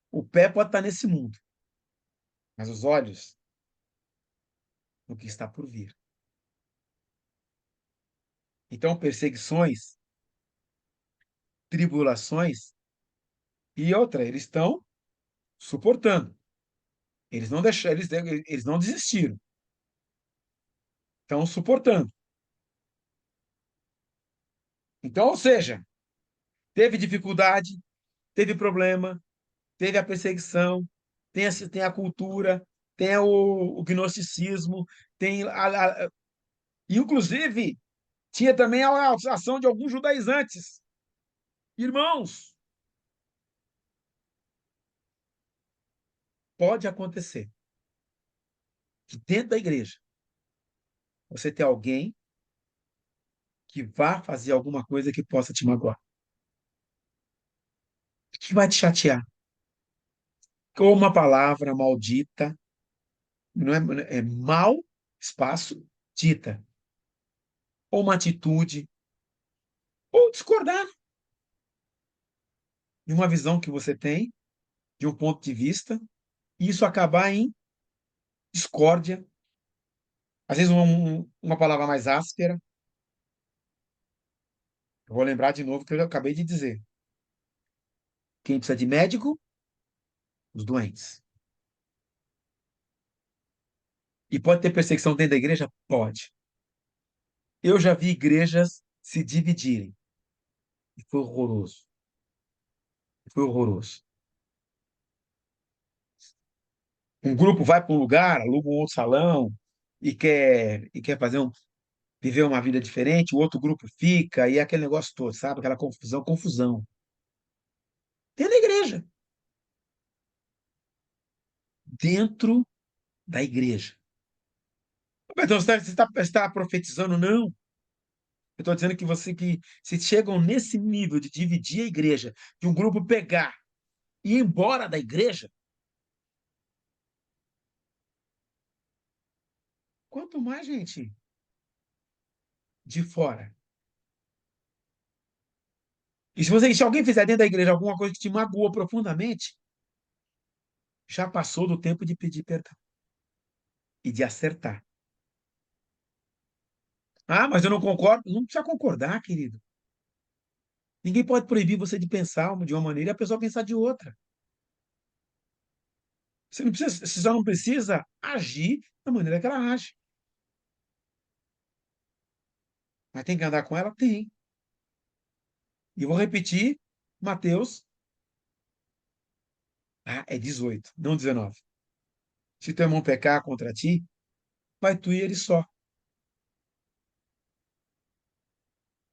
O pé pode estar nesse mundo, mas os olhos no que está por vir. Então, perseguições, tribulações e outra, eles estão suportando. Eles não deixaram, eles não desistiram. Estão suportando. Então, ou seja, teve dificuldade, teve problema, teve a perseguição, tem a cultura, tem o gnosticismo, tem inclusive tinha também a ação de alguns judaizantes. Irmãos, pode acontecer que dentro da igreja você tem alguém que vá fazer alguma coisa que possa te magoar, que vai te chatear, ou uma palavra maldita, não é mal espaço dita, ou uma atitude, ou discordar de uma visão que você tem, de um ponto de vista, e isso acabar em discórdia, às vezes uma palavra mais áspera. Eu vou lembrar de novo o que eu acabei de dizer. Quem precisa de médico? Os doentes. E pode ter perseguição dentro da igreja? Pode. Eu já vi igrejas se dividirem. E foi horroroso. Foi horroroso. Um grupo vai para um lugar, aluga um outro salão e quer viver uma vida diferente, o outro grupo fica, e é aquele negócio todo, sabe? Aquela confusão, confusão. Dentro da igreja. Dentro da igreja. Então, você está profetizando? Não. Eu estou dizendo que se chegam nesse nível de dividir a igreja, de um grupo pegar e ir embora da igreja, quanto mais gente de fora. E se alguém fizer dentro da igreja alguma coisa que te magoou profundamente, já passou do tempo de pedir perdão e de acertar. Ah, mas eu não concordo. Não precisa concordar, querido. Ninguém pode proibir você de pensar de uma maneira e a pessoa pensar de outra. Você só não precisa agir da maneira que ela age. Mas tem que andar com ela? Tem. E eu vou repetir, Mateus, é 18, não 19. Se teu irmão pecar contra ti, vai tu e ele só.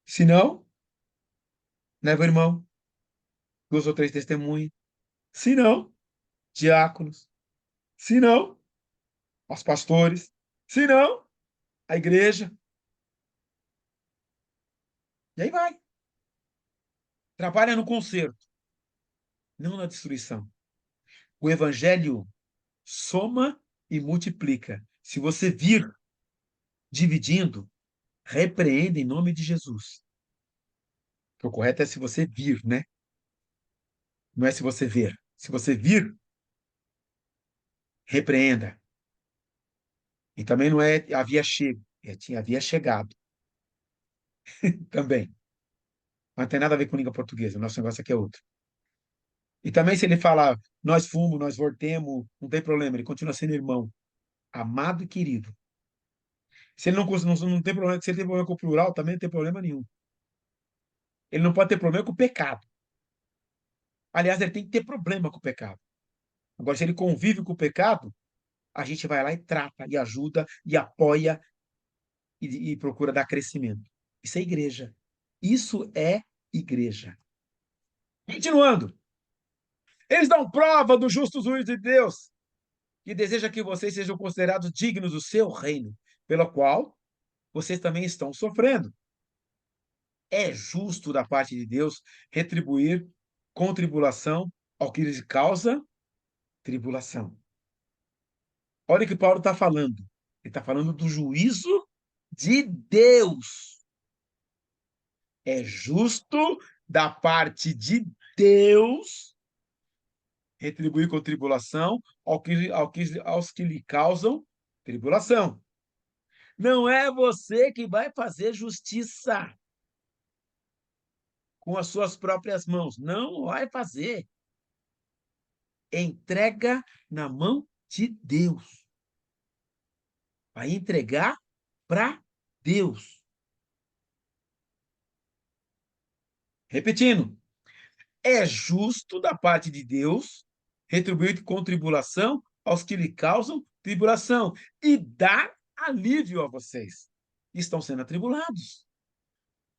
Se não, leva o irmão, duas ou três testemunhas. Se não, diáconos. Se não, aos pastores. Se não, a igreja. E aí vai. Trabalha no conserto, não na destruição. O evangelho soma e multiplica. Se você vir dividindo, repreenda em nome de Jesus. O correto é se você vir, né? Não é se você ver. Se você vir, repreenda. E também não é havia chego, havia chegado também. Não tem nada a ver com língua portuguesa, o nosso negócio aqui é outro. E também se ele fala, nós fomos, nós voltemos, não tem problema, ele continua sendo irmão, amado e querido. Se ele não tem problema, se ele tem problema com o plural, também não tem problema nenhum. Ele não pode ter problema com o pecado. Aliás, ele tem que ter problema com o pecado. Agora, se ele convive com o pecado, a gente vai lá e trata, e ajuda, e apoia, e procura dar crescimento. Isso é igreja. Isso é igreja. Continuando. Eles dão prova do justo juízo de Deus, que deseja que vocês sejam considerados dignos do seu reino, pelo qual vocês também estão sofrendo. É justo da parte de Deus retribuir com tribulação ao que lhes causa tribulação. Olha o que Paulo está falando. Ele está falando do juízo de Deus. É justo da parte de Deus retribuir com tribulação aos que lhe causam tribulação. Não é você que vai fazer justiça com as suas próprias mãos. Não vai fazer. Entrega na mão de Deus. Vai entregar para Deus. Repetindo, é justo da parte de Deus retribuir com tribulação aos que lhe causam tribulação e dar alívio a vocês. Estão sendo atribulados.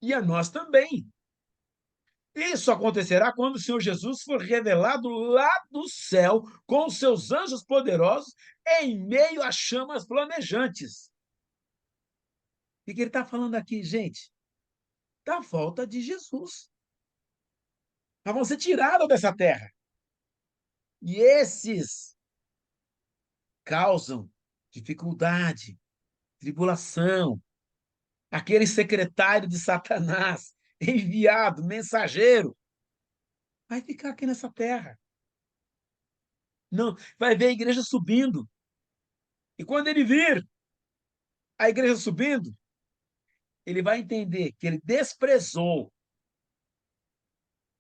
E a nós também. Isso acontecerá quando o Senhor Jesus for revelado lá do céu com os seus anjos poderosos em meio a chamas flamejantes. O que ele está falando aqui, gente? Da volta de Jesus. Nós vamos ser tirados dessa terra. E esses causam dificuldade, tribulação. Aquele secretário de Satanás, enviado, mensageiro, vai ficar aqui nessa terra. Não, vai ver a igreja subindo. E quando ele vir a igreja subindo, ele vai entender que ele desprezou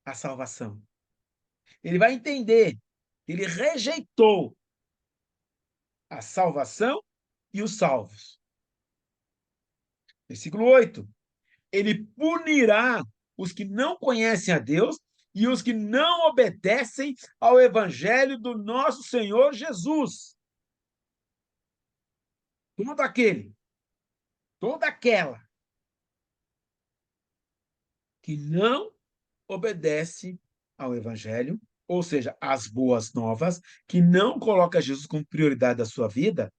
a salvação. Ele vai entender que ele rejeitou a salvação e os salvos. Versículo 8. Ele punirá os que não conhecem a Deus e os que não obedecem ao evangelho do nosso Senhor Jesus. Todo aquele, toda aquela que não obedece ao evangelho, ou seja, às boas novas, que não coloca Jesus como prioridade da sua vida,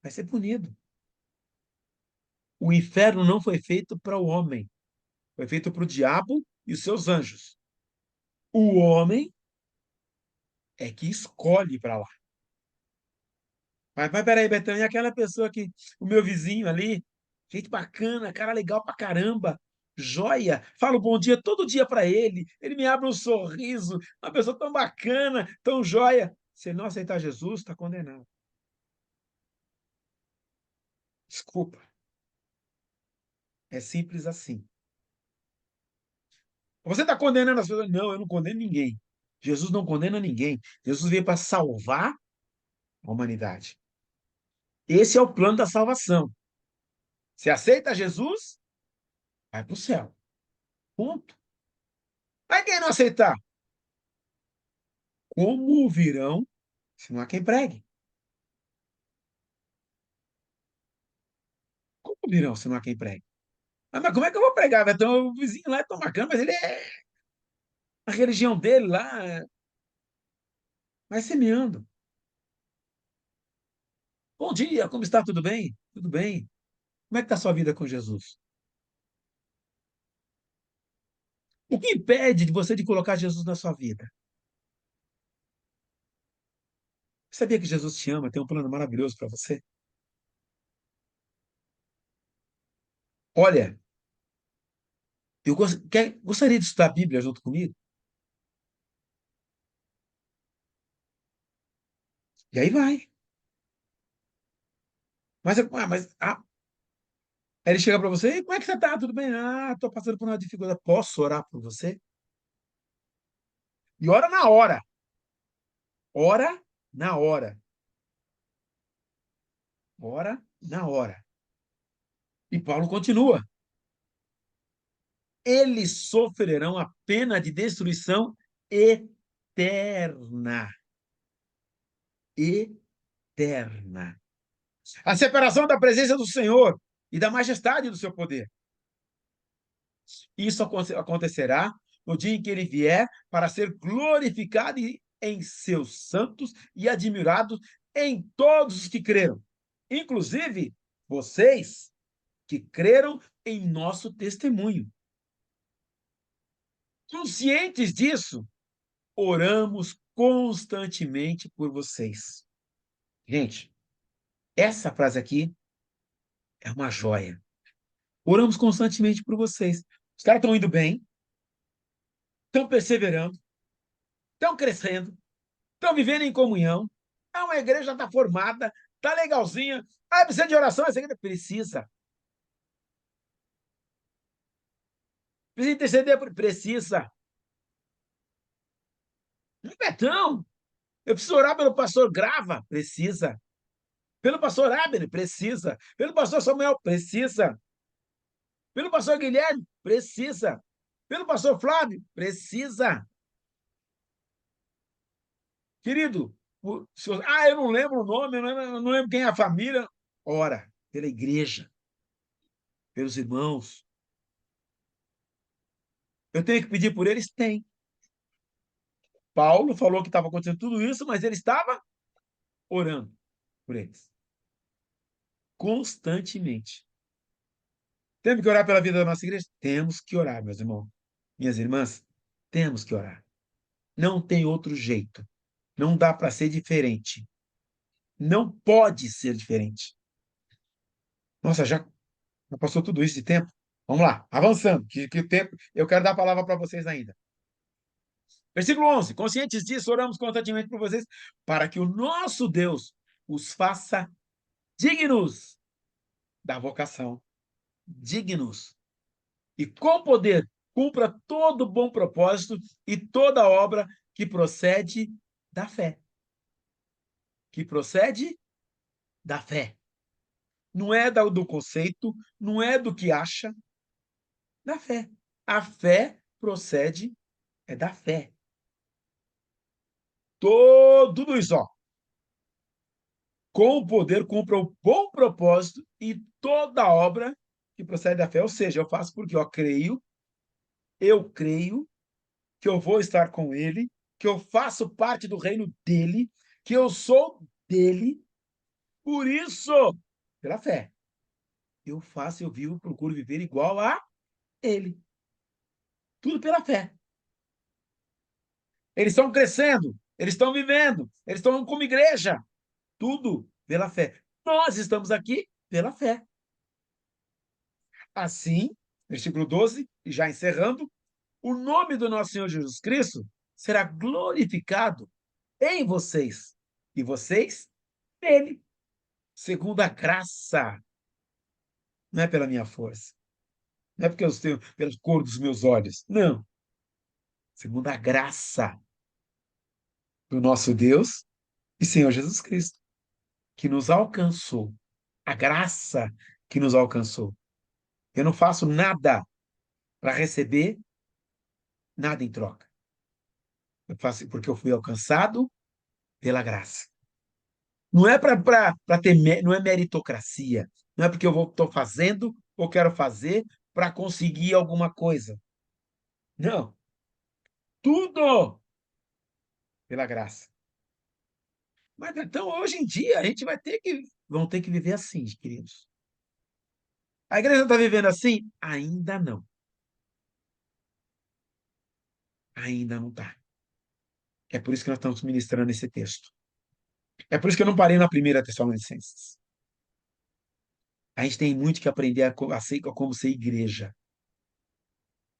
vai ser punido. O inferno não foi feito para o homem, foi feito para o diabo e os seus anjos. O homem é que escolhe para lá. Mas peraí, Betão, e aquela pessoa que, o meu vizinho ali, gente bacana, cara legal pra caramba, joia, falo bom dia todo dia para ele me abre um sorriso, uma pessoa tão bacana, tão joia. Se ele não aceitar Jesus, está condenado. Desculpa. É simples assim. Você está condenando as pessoas? Não, eu não condeno ninguém. Jesus não condena ninguém. Jesus veio para salvar a humanidade. Esse é o plano da salvação. Se aceita Jesus, vai para o céu. Ponto. Mas quem não aceitar? Como virão se não há quem pregue? Como virão se não há quem pregue? Mas como é que eu vou pregar? Então, o vizinho lá é tão bacana, mas ele é. A religião dele lá vai semeando. Bom dia, como está? Tudo bem? Tudo bem. Como é que está a sua vida com Jesus? O que impede de você de colocar Jesus na sua vida? Sabia que Jesus te ama, tem um plano maravilhoso para você? Olha, eu gostaria de estudar a Bíblia junto comigo? E aí vai. Aí ele chega para você, e como é que você está? Tudo bem? Ah, estou passando por uma dificuldade. Posso orar por você? E ora na hora. Ora na hora. Ora na hora. E Paulo continua. Eles sofrerão a pena de destruição eterna. Eterna. A separação da presença do Senhor e da majestade do seu poder. Isso acontecerá no dia em que ele vier para ser glorificado em seus santos e admirado em todos os que creram, inclusive vocês que creram em nosso testemunho. Conscientes disso, oramos constantemente por vocês. Gente, essa frase aqui é uma joia. Oramos constantemente por vocês. Os caras estão indo bem, estão perseverando, estão crescendo, estão vivendo em comunhão. É uma igreja está formada, está legalzinha. Ah, precisa de oração? Essa igreja precisa. Precisa interceder? Precisa. Betão, eu preciso orar pelo pastor Grava? Precisa. Pelo pastor Abner? Precisa. Pelo pastor Samuel? Precisa. Pelo pastor Guilherme? Precisa. Pelo pastor Flávio? Precisa. Querido, eu não lembro o nome, eu não lembro quem é a família. Ora, pela igreja, pelos irmãos. Eu tenho que pedir por eles? Tem. Paulo falou que estava acontecendo tudo isso, mas ele estava orando por eles. Constantemente. Temos que orar pela vida da nossa igreja? Temos que orar, meus irmãos. Minhas irmãs, temos que orar. Não tem outro jeito. Não dá para ser diferente. Não pode ser diferente. Nossa, já passou tudo isso de tempo? Vamos lá, avançando, que o tempo, eu quero dar a palavra para vocês ainda. Versículo 11. Conscientes disso, oramos constantemente por vocês, para que o nosso Deus os faça dignos da vocação, dignos, e com poder cumpra todo bom propósito e toda obra que procede da fé. Que procede da fé. Não é do conceito, não é do que acha, da fé. A fé procede da fé. Tudo isso, ó. Com o poder cumpra o bom propósito e toda obra que procede da fé. Ou seja, eu faço porque eu creio que eu vou estar com ele, que eu faço parte do reino dele, que eu sou dele, por isso, pela fé, eu faço, eu vivo, procuro viver igual a ele. Tudo pela fé. Eles estão crescendo, eles estão vivendo, eles estão como igreja. Tudo pela fé. Nós estamos aqui pela fé. Assim, versículo 12, e já encerrando, o nome do nosso Senhor Jesus Cristo será glorificado em vocês, e vocês nele, segundo a graça. Não é pela minha força, não é porque eu tenho pela cor dos meus olhos, não. Segundo a graça do nosso Deus e Senhor Jesus Cristo, que nos alcançou. A graça que nos alcançou. Eu não faço nada para receber nada em troca. Eu faço porque eu fui alcançado pela graça. Não é para ter, não é meritocracia. Não é porque eu estou fazendo ou quero fazer para conseguir alguma coisa. Não. Tudo pela graça. Mas então, hoje em dia, a gente vão ter que viver assim, queridos. A igreja está vivendo assim? Ainda não. Ainda não está. É por isso que nós estamos ministrando esse texto. É por isso que eu não parei na primeira Tessalonicenses. A gente tem muito que aprender a como ser igreja.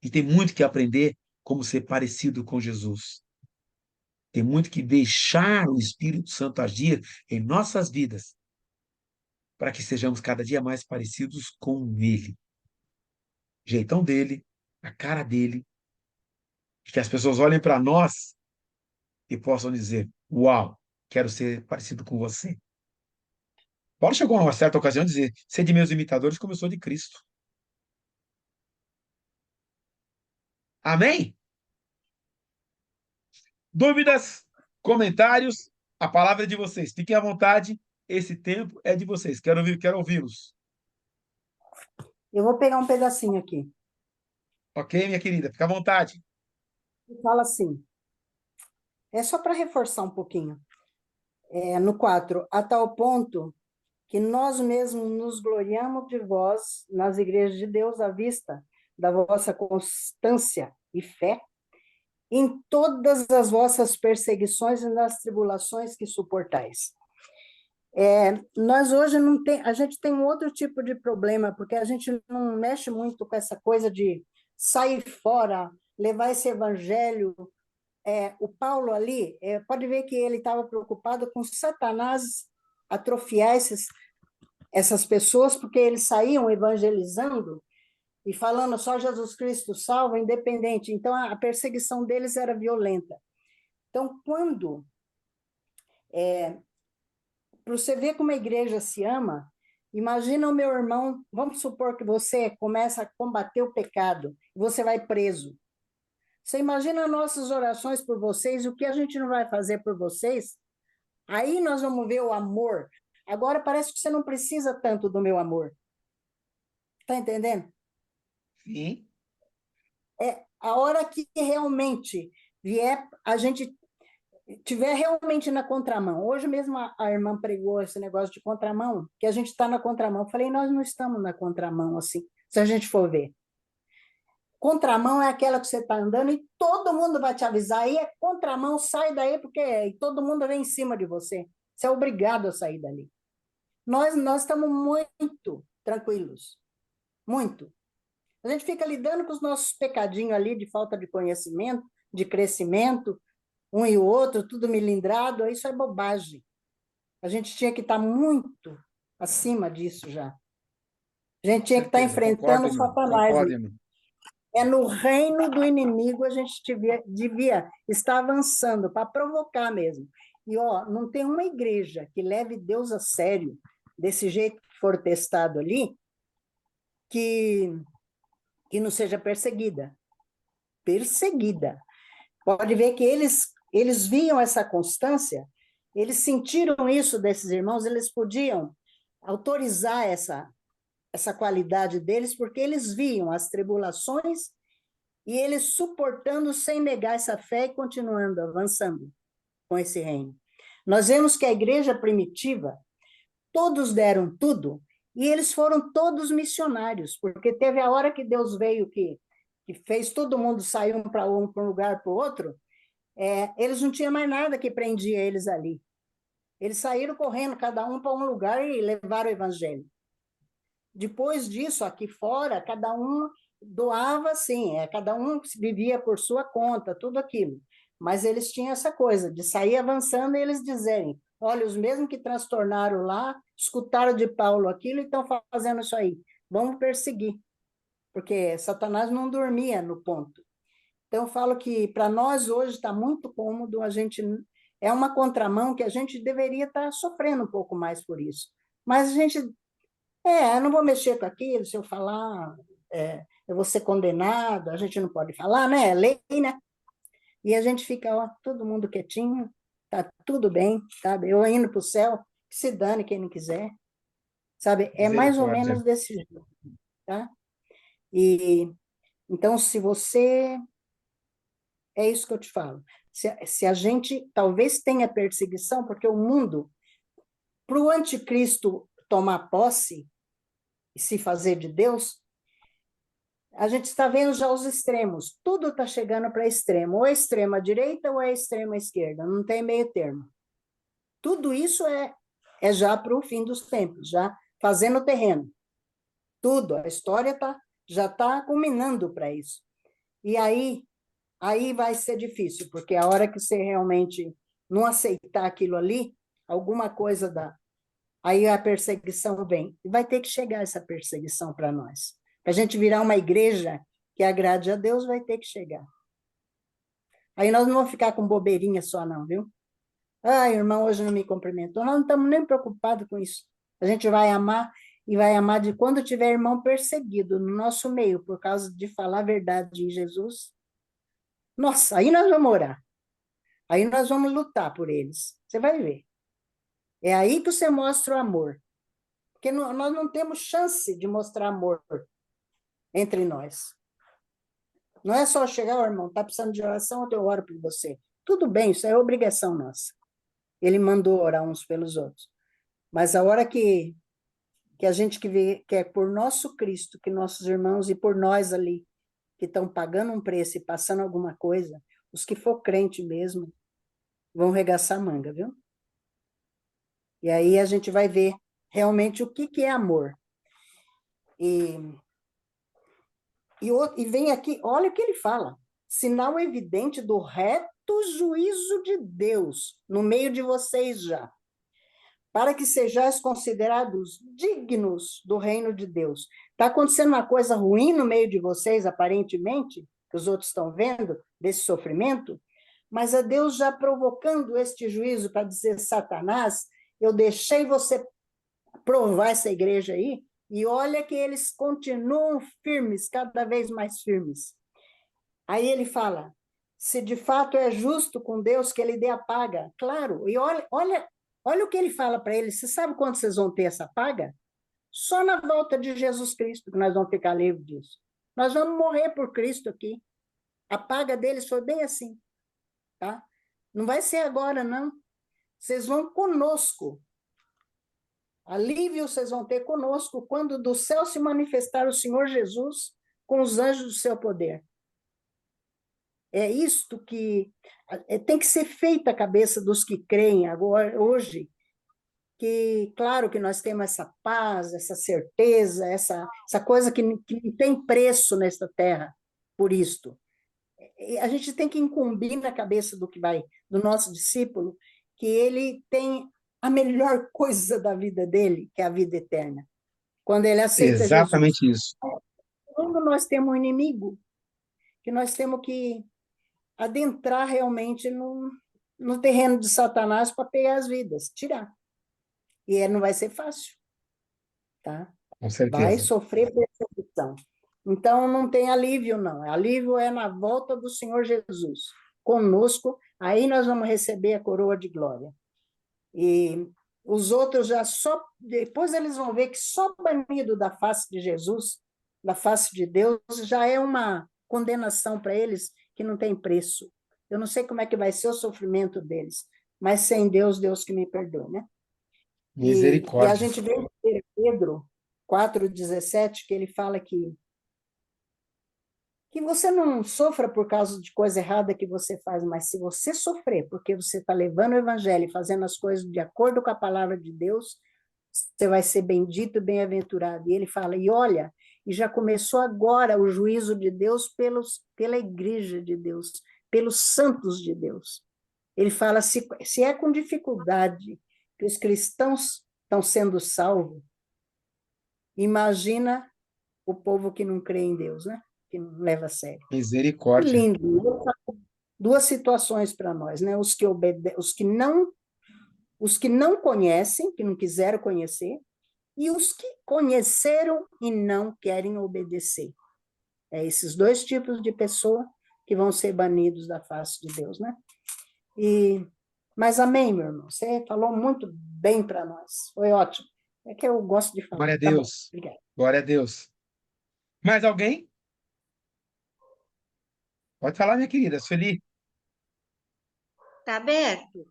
E tem muito que aprender como ser parecido com Jesus. Tem muito que deixar o Espírito Santo agir em nossas vidas para que sejamos cada dia mais parecidos com Ele. O jeitão dele, a cara dele, e que as pessoas olhem para nós e possam dizer: Uau, quero ser parecido com você. Paulo chegou a uma certa ocasião a dizer: Sede meus imitadores como eu sou de Cristo. Amém? Dúvidas? Comentários? A palavra é de vocês. Fiquem à vontade. Esse tempo é de vocês. Quero ouvi-los. Eu vou pegar um pedacinho aqui. Ok, minha querida? Fica à vontade. E fala assim, é só para reforçar um pouquinho. No 4, a tal ponto que nós mesmos nos gloriamos de vós nas igrejas de Deus à vista da vossa constância e fé em todas as vossas perseguições e nas tribulações que suportais. Nós hoje não tem, a gente tem um outro tipo de problema, porque a gente não mexe muito com essa coisa de sair fora, levar esse evangelho. O Paulo ali, pode ver que ele estava preocupado com Satanás atrofiar essas pessoas, porque eles saíam evangelizando e falando só Jesus Cristo salva, independente. Então, a perseguição deles era violenta. Então, quando para você ver como a igreja se ama, imagina o meu irmão, vamos supor que você começa a combater o pecado, você vai preso. Você imagina nossas orações por vocês, o que a gente não vai fazer por vocês? Aí nós vamos ver o amor. Agora parece que você não precisa tanto do meu amor. Tá entendendo? Sim. A hora que realmente vier, a gente tiver realmente na contramão. Hoje mesmo a irmã pregou esse negócio de contramão, que a gente está na contramão. Eu falei, nós não estamos na contramão, assim, se a gente for ver. Contramão é aquela que você está andando e todo mundo vai te avisar. Aí é contramão, sai daí, porque todo mundo vem em cima de você. Você é obrigado a sair dali. Nós estamos muito tranquilos, muito. A gente fica lidando com os nossos pecadinhos ali de falta de conhecimento, de crescimento, um e o outro, tudo milindrado, isso é bobagem. A gente tinha que estar muito acima disso já. A gente Com tinha que estar certeza, enfrentando concordo, o irmão. Satanás. Concordo, irmão. É no reino do inimigo a gente devia estar avançando para provocar mesmo. E ó, não tem uma igreja que leve Deus a sério desse jeito que for testado ali, que, que não seja perseguida. Perseguida. Pode ver que eles viam essa constância, eles sentiram isso desses irmãos, eles podiam autorizar essa qualidade deles, porque eles viam as tribulações e eles suportando sem negar essa fé e continuando, avançando com esse reino. Nós vemos que a igreja primitiva, todos deram tudo, e eles foram todos missionários, porque teve a hora que Deus veio que fez todo mundo sair um para um lugar para o outro, eles não tinham mais nada que prendia eles ali. Eles saíram correndo, cada um para um lugar e levaram o evangelho. Depois disso, aqui fora, cada um doava, sim, cada um vivia por sua conta, tudo aquilo. Mas eles tinham essa coisa de sair avançando e eles dizerem, olha, os mesmos que transtornaram lá, escutaram de Paulo aquilo e estão fazendo isso aí. Vamos perseguir, porque Satanás não dormia no ponto. Então, eu falo que para nós hoje está muito cômodo, a gente é uma contramão que a gente deveria estar sofrendo um pouco mais por isso. Mas a gente, eu não vou mexer com aquilo, se eu falar, eu vou ser condenado, a gente não pode falar, né? É lei, né? E a gente fica, ó, todo mundo quietinho, tá tudo bem, sabe? Eu indo para o céu, que se dane quem não quiser, sabe? É mais ou Misericórdia. menos desse jeito, tá? E então, se você é isso que eu te falo. Se a gente talvez tenha perseguição, porque o mundo, para o anticristo tomar posse e se fazer de Deus, a gente está vendo já os extremos. Tudo está chegando para extremo, ou é extrema direita ou é extrema esquerda, não tem meio termo. Tudo isso é já para o fim dos tempos, já fazendo terreno. Tudo, a história já está culminando para isso. E aí vai ser difícil, porque a hora que você realmente não aceitar aquilo ali, alguma coisa dá. Aí a perseguição vem. E vai ter que chegar essa perseguição para nós. Para a gente virar uma igreja que agrade a Deus, vai ter que chegar. Aí nós não vamos ficar com bobeirinha só, não, viu? Ah, irmão, hoje não me cumprimentou. Nós não estamos nem preocupados com isso. A gente vai amar e vai amar de quando tiver irmão perseguido no nosso meio por causa de falar a verdade em Jesus. Nossa, aí nós vamos orar. Aí nós vamos lutar por eles. Você vai ver. É aí que você mostra o amor. Porque nós não temos chance de mostrar amor entre nós. Não é só chegar, oh, irmão, está precisando de oração, eu oro por você. Tudo bem, isso é obrigação nossa. Ele mandou orar uns pelos outros. Mas a hora que a gente que vê que é por nosso Cristo, que nossos irmãos e por nós ali, que estão pagando um preço e passando alguma coisa, os que for crente mesmo, vão regaçar a manga, viu? E aí a gente vai ver realmente o que é amor. E vem aqui, olha o que ele fala. Sinal evidente do reto juízo de Deus no meio de vocês já, para que sejais considerados dignos do reino de Deus. Está acontecendo uma coisa ruim no meio de vocês, aparentemente, que os outros estão vendo, desse sofrimento, mas é Deus já provocando este juízo para dizer, Satanás, eu deixei você provar essa igreja aí, e olha que eles continuam firmes, cada vez mais firmes. Aí ele fala, se de fato é justo com Deus que ele dê a paga, claro, e olha o que ele fala para eles, você sabe quando vocês vão ter essa paga? Só na volta de Jesus Cristo que nós vamos ficar livres disso. Nós vamos morrer por Cristo aqui, A paga deles foi bem assim, tá? Não vai ser agora, não. Vocês vão conosco. Alívio vocês vão ter conosco quando do céu se manifestar o Senhor Jesus com os anjos do seu poder. É isto que tem que ser feita a cabeça dos que creem agora, hoje, que, claro, que nós temos essa paz, essa certeza, essa coisa que não tem preço nesta terra por isto. E a gente tem que incumbir na cabeça do nosso discípulo, que ele tem a melhor coisa da vida dele, que é a vida eterna, quando ele aceita Jesus. Exatamente isso. Quando nós temos um inimigo, que nós temos que adentrar realmente no terreno de Satanás para pegar as vidas, tirar. E não vai ser fácil, tá? Com Vai certeza. sofrer perseguição. Então, não tem alívio, não. Alívio é na volta do Senhor Jesus. Conosco, aí nós vamos receber a coroa de glória. E os outros já só... Depois eles vão ver que só banido da face de Jesus, da face de Deus, já é uma condenação para eles que não tem preço. Eu não sei como é que vai ser o sofrimento deles, mas sem Deus, Deus que me perdoe, né? E a Misericórdia. gente vê em Pedro 4,17, que ele fala que você não sofra por causa de coisa errada que você faz, mas se você sofrer porque você está levando o evangelho e fazendo as coisas de acordo com a palavra de Deus, você vai ser bendito e bem-aventurado. E ele fala, e olha, e já começou agora o juízo de Deus pela igreja de Deus, pelos santos de Deus. Ele fala, se é com dificuldade que os cristãos estão sendo salvos, imagina o povo que não crê em Deus, né? Que não leva a sério. Que Misericórdia. lindo. Duas situações para nós, né? Os que não conhecem, que não quiseram conhecer, e os que conheceram e não querem obedecer. É esses dois tipos de pessoa que vão ser banidos da face de Deus, né? Mas amém, meu irmão. Você falou muito bem para nós. Foi ótimo. É que eu gosto de falar. Glória a Tá bom, Deus. obrigada. Glória a Deus. Mais alguém? Pode falar, minha querida. Sueli, Tá aberto?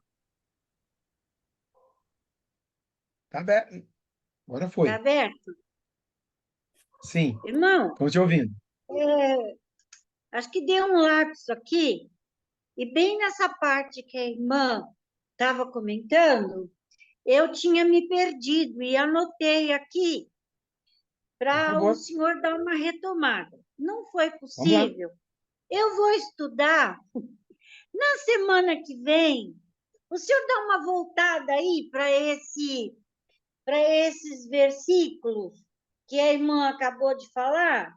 tá aberto. Agora Tá foi. aberto? Sim, Irmão, estamos te ouvindo. acho que deu um lapso aqui, e bem nessa parte que a irmã estava comentando, eu tinha me perdido e anotei aqui Por para o favor, senhor dar uma retomada. Não foi vamos lá. possível. Eu vou estudar na semana que vem. O senhor dá uma voltada aí para esses versículos que a irmã acabou de falar,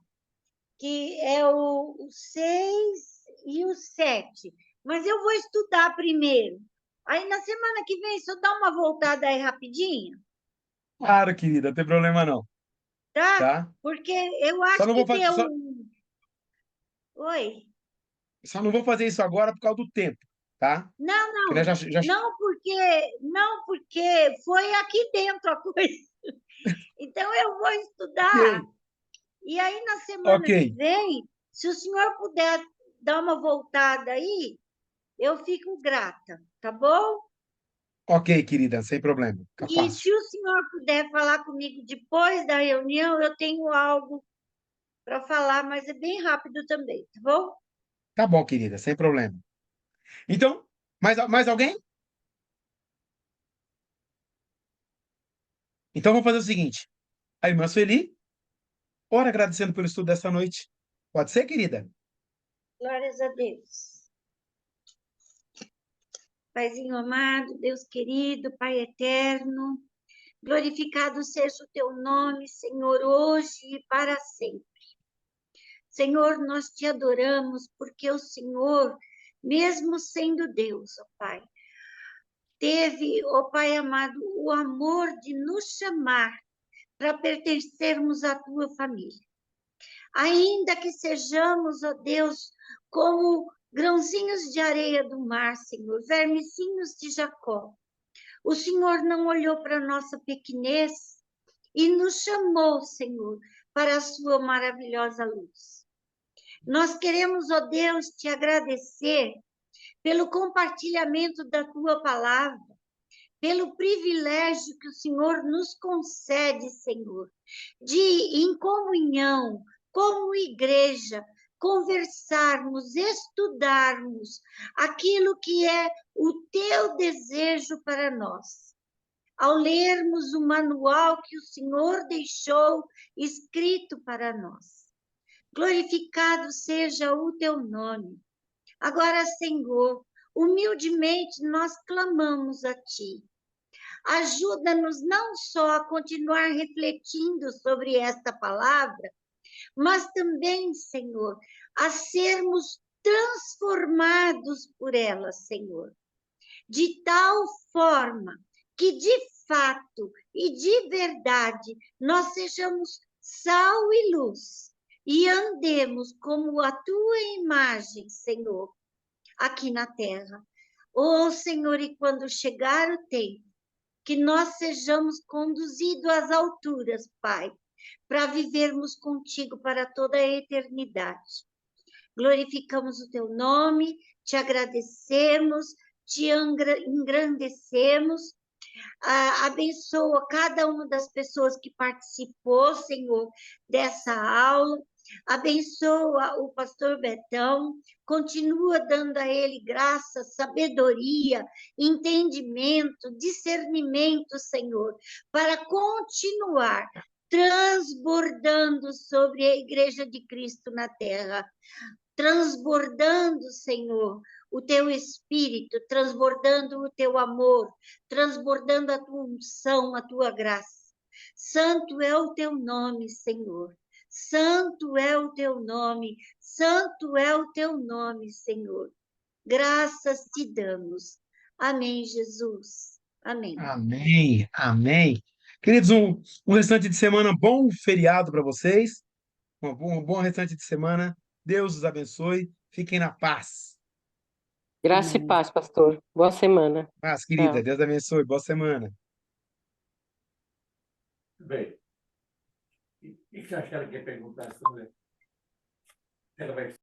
que é o 6 e o 7. Mas eu vou estudar primeiro. Aí, na semana que vem, se eu dar uma voltada aí rapidinho, Claro, querida, não tem problema não, tá? tá? Porque eu Só acho não vou que fazer, deu um... Oi? só não vou fazer isso agora por causa do tempo, tá? Não, Que nós não. já... Não, porque foi aqui dentro a coisa. Então, eu vou estudar. Ok, E aí, na ok, semana que vem, se o senhor puder dar uma voltada aí, eu fico grata, tá bom? ok, querida, sem problema. Fica E fácil. se o senhor puder falar comigo depois da reunião, eu tenho algo para falar, mas é bem rápido também, tá bom? Tá bom, querida, sem problema. Então, mais alguém? Então, vamos fazer o seguinte. A irmã Sueli, ora agradecendo pelo estudo dessa noite. Pode ser, querida? Glórias a Deus. Paizinho amado, Deus querido, Pai eterno, glorificado seja o teu nome, Senhor, hoje e para sempre. Senhor, nós te adoramos porque o Senhor, mesmo sendo Deus, ó Pai, teve, ó Pai amado, o amor de nos chamar para pertencermos à tua família. Ainda que sejamos, ó Deus, como grãozinhos de areia do mar, Senhor, vermezinhos de Jacó, o Senhor não olhou para a nossa pequenez e nos chamou, Senhor, para a sua maravilhosa luz. Nós queremos, ó Deus, te agradecer pelo compartilhamento da tua palavra, pelo privilégio que o Senhor nos concede, Senhor, de, em comunhão, como igreja, conversarmos, estudarmos aquilo que é o teu desejo para nós. Ao lermos o manual que o Senhor deixou escrito para nós. Glorificado seja o teu nome. Agora, Senhor, humildemente nós clamamos a ti. Ajuda-nos não só a continuar refletindo sobre esta palavra, mas também, Senhor, a sermos transformados por ela, Senhor, de tal forma que, de fato e de verdade, nós sejamos sal e luz e andemos como a tua imagem, Senhor, aqui na terra. Oh, Senhor, e quando chegar o tempo, que nós sejamos conduzidos às alturas, Pai, para vivermos contigo para toda a eternidade. Glorificamos o teu nome, te agradecemos, te engrandecemos. Abençoa cada uma das pessoas que participou, Senhor, dessa aula. Abençoa o pastor Betão, continua dando a ele graça, sabedoria, entendimento, discernimento, Senhor, para continuar transbordando sobre a Igreja de Cristo na terra, transbordando, Senhor, o teu espírito, transbordando o teu amor, transbordando a tua unção, a tua graça. Santo é o teu nome, Senhor. Santo é o teu nome, santo é o teu nome, Senhor. Graças te damos. Amém, Jesus. Amém. Amém, amém. Queridos, um restante de semana bom, feriado para vocês. Um bom restante de semana. Deus os abençoe. Fiquem na paz. Graça e paz, pastor. Boa semana. Paz, querida. Tchau. Deus abençoe. Boa semana. Bem, o que você acha que ela quer perguntar sobre? Ela vai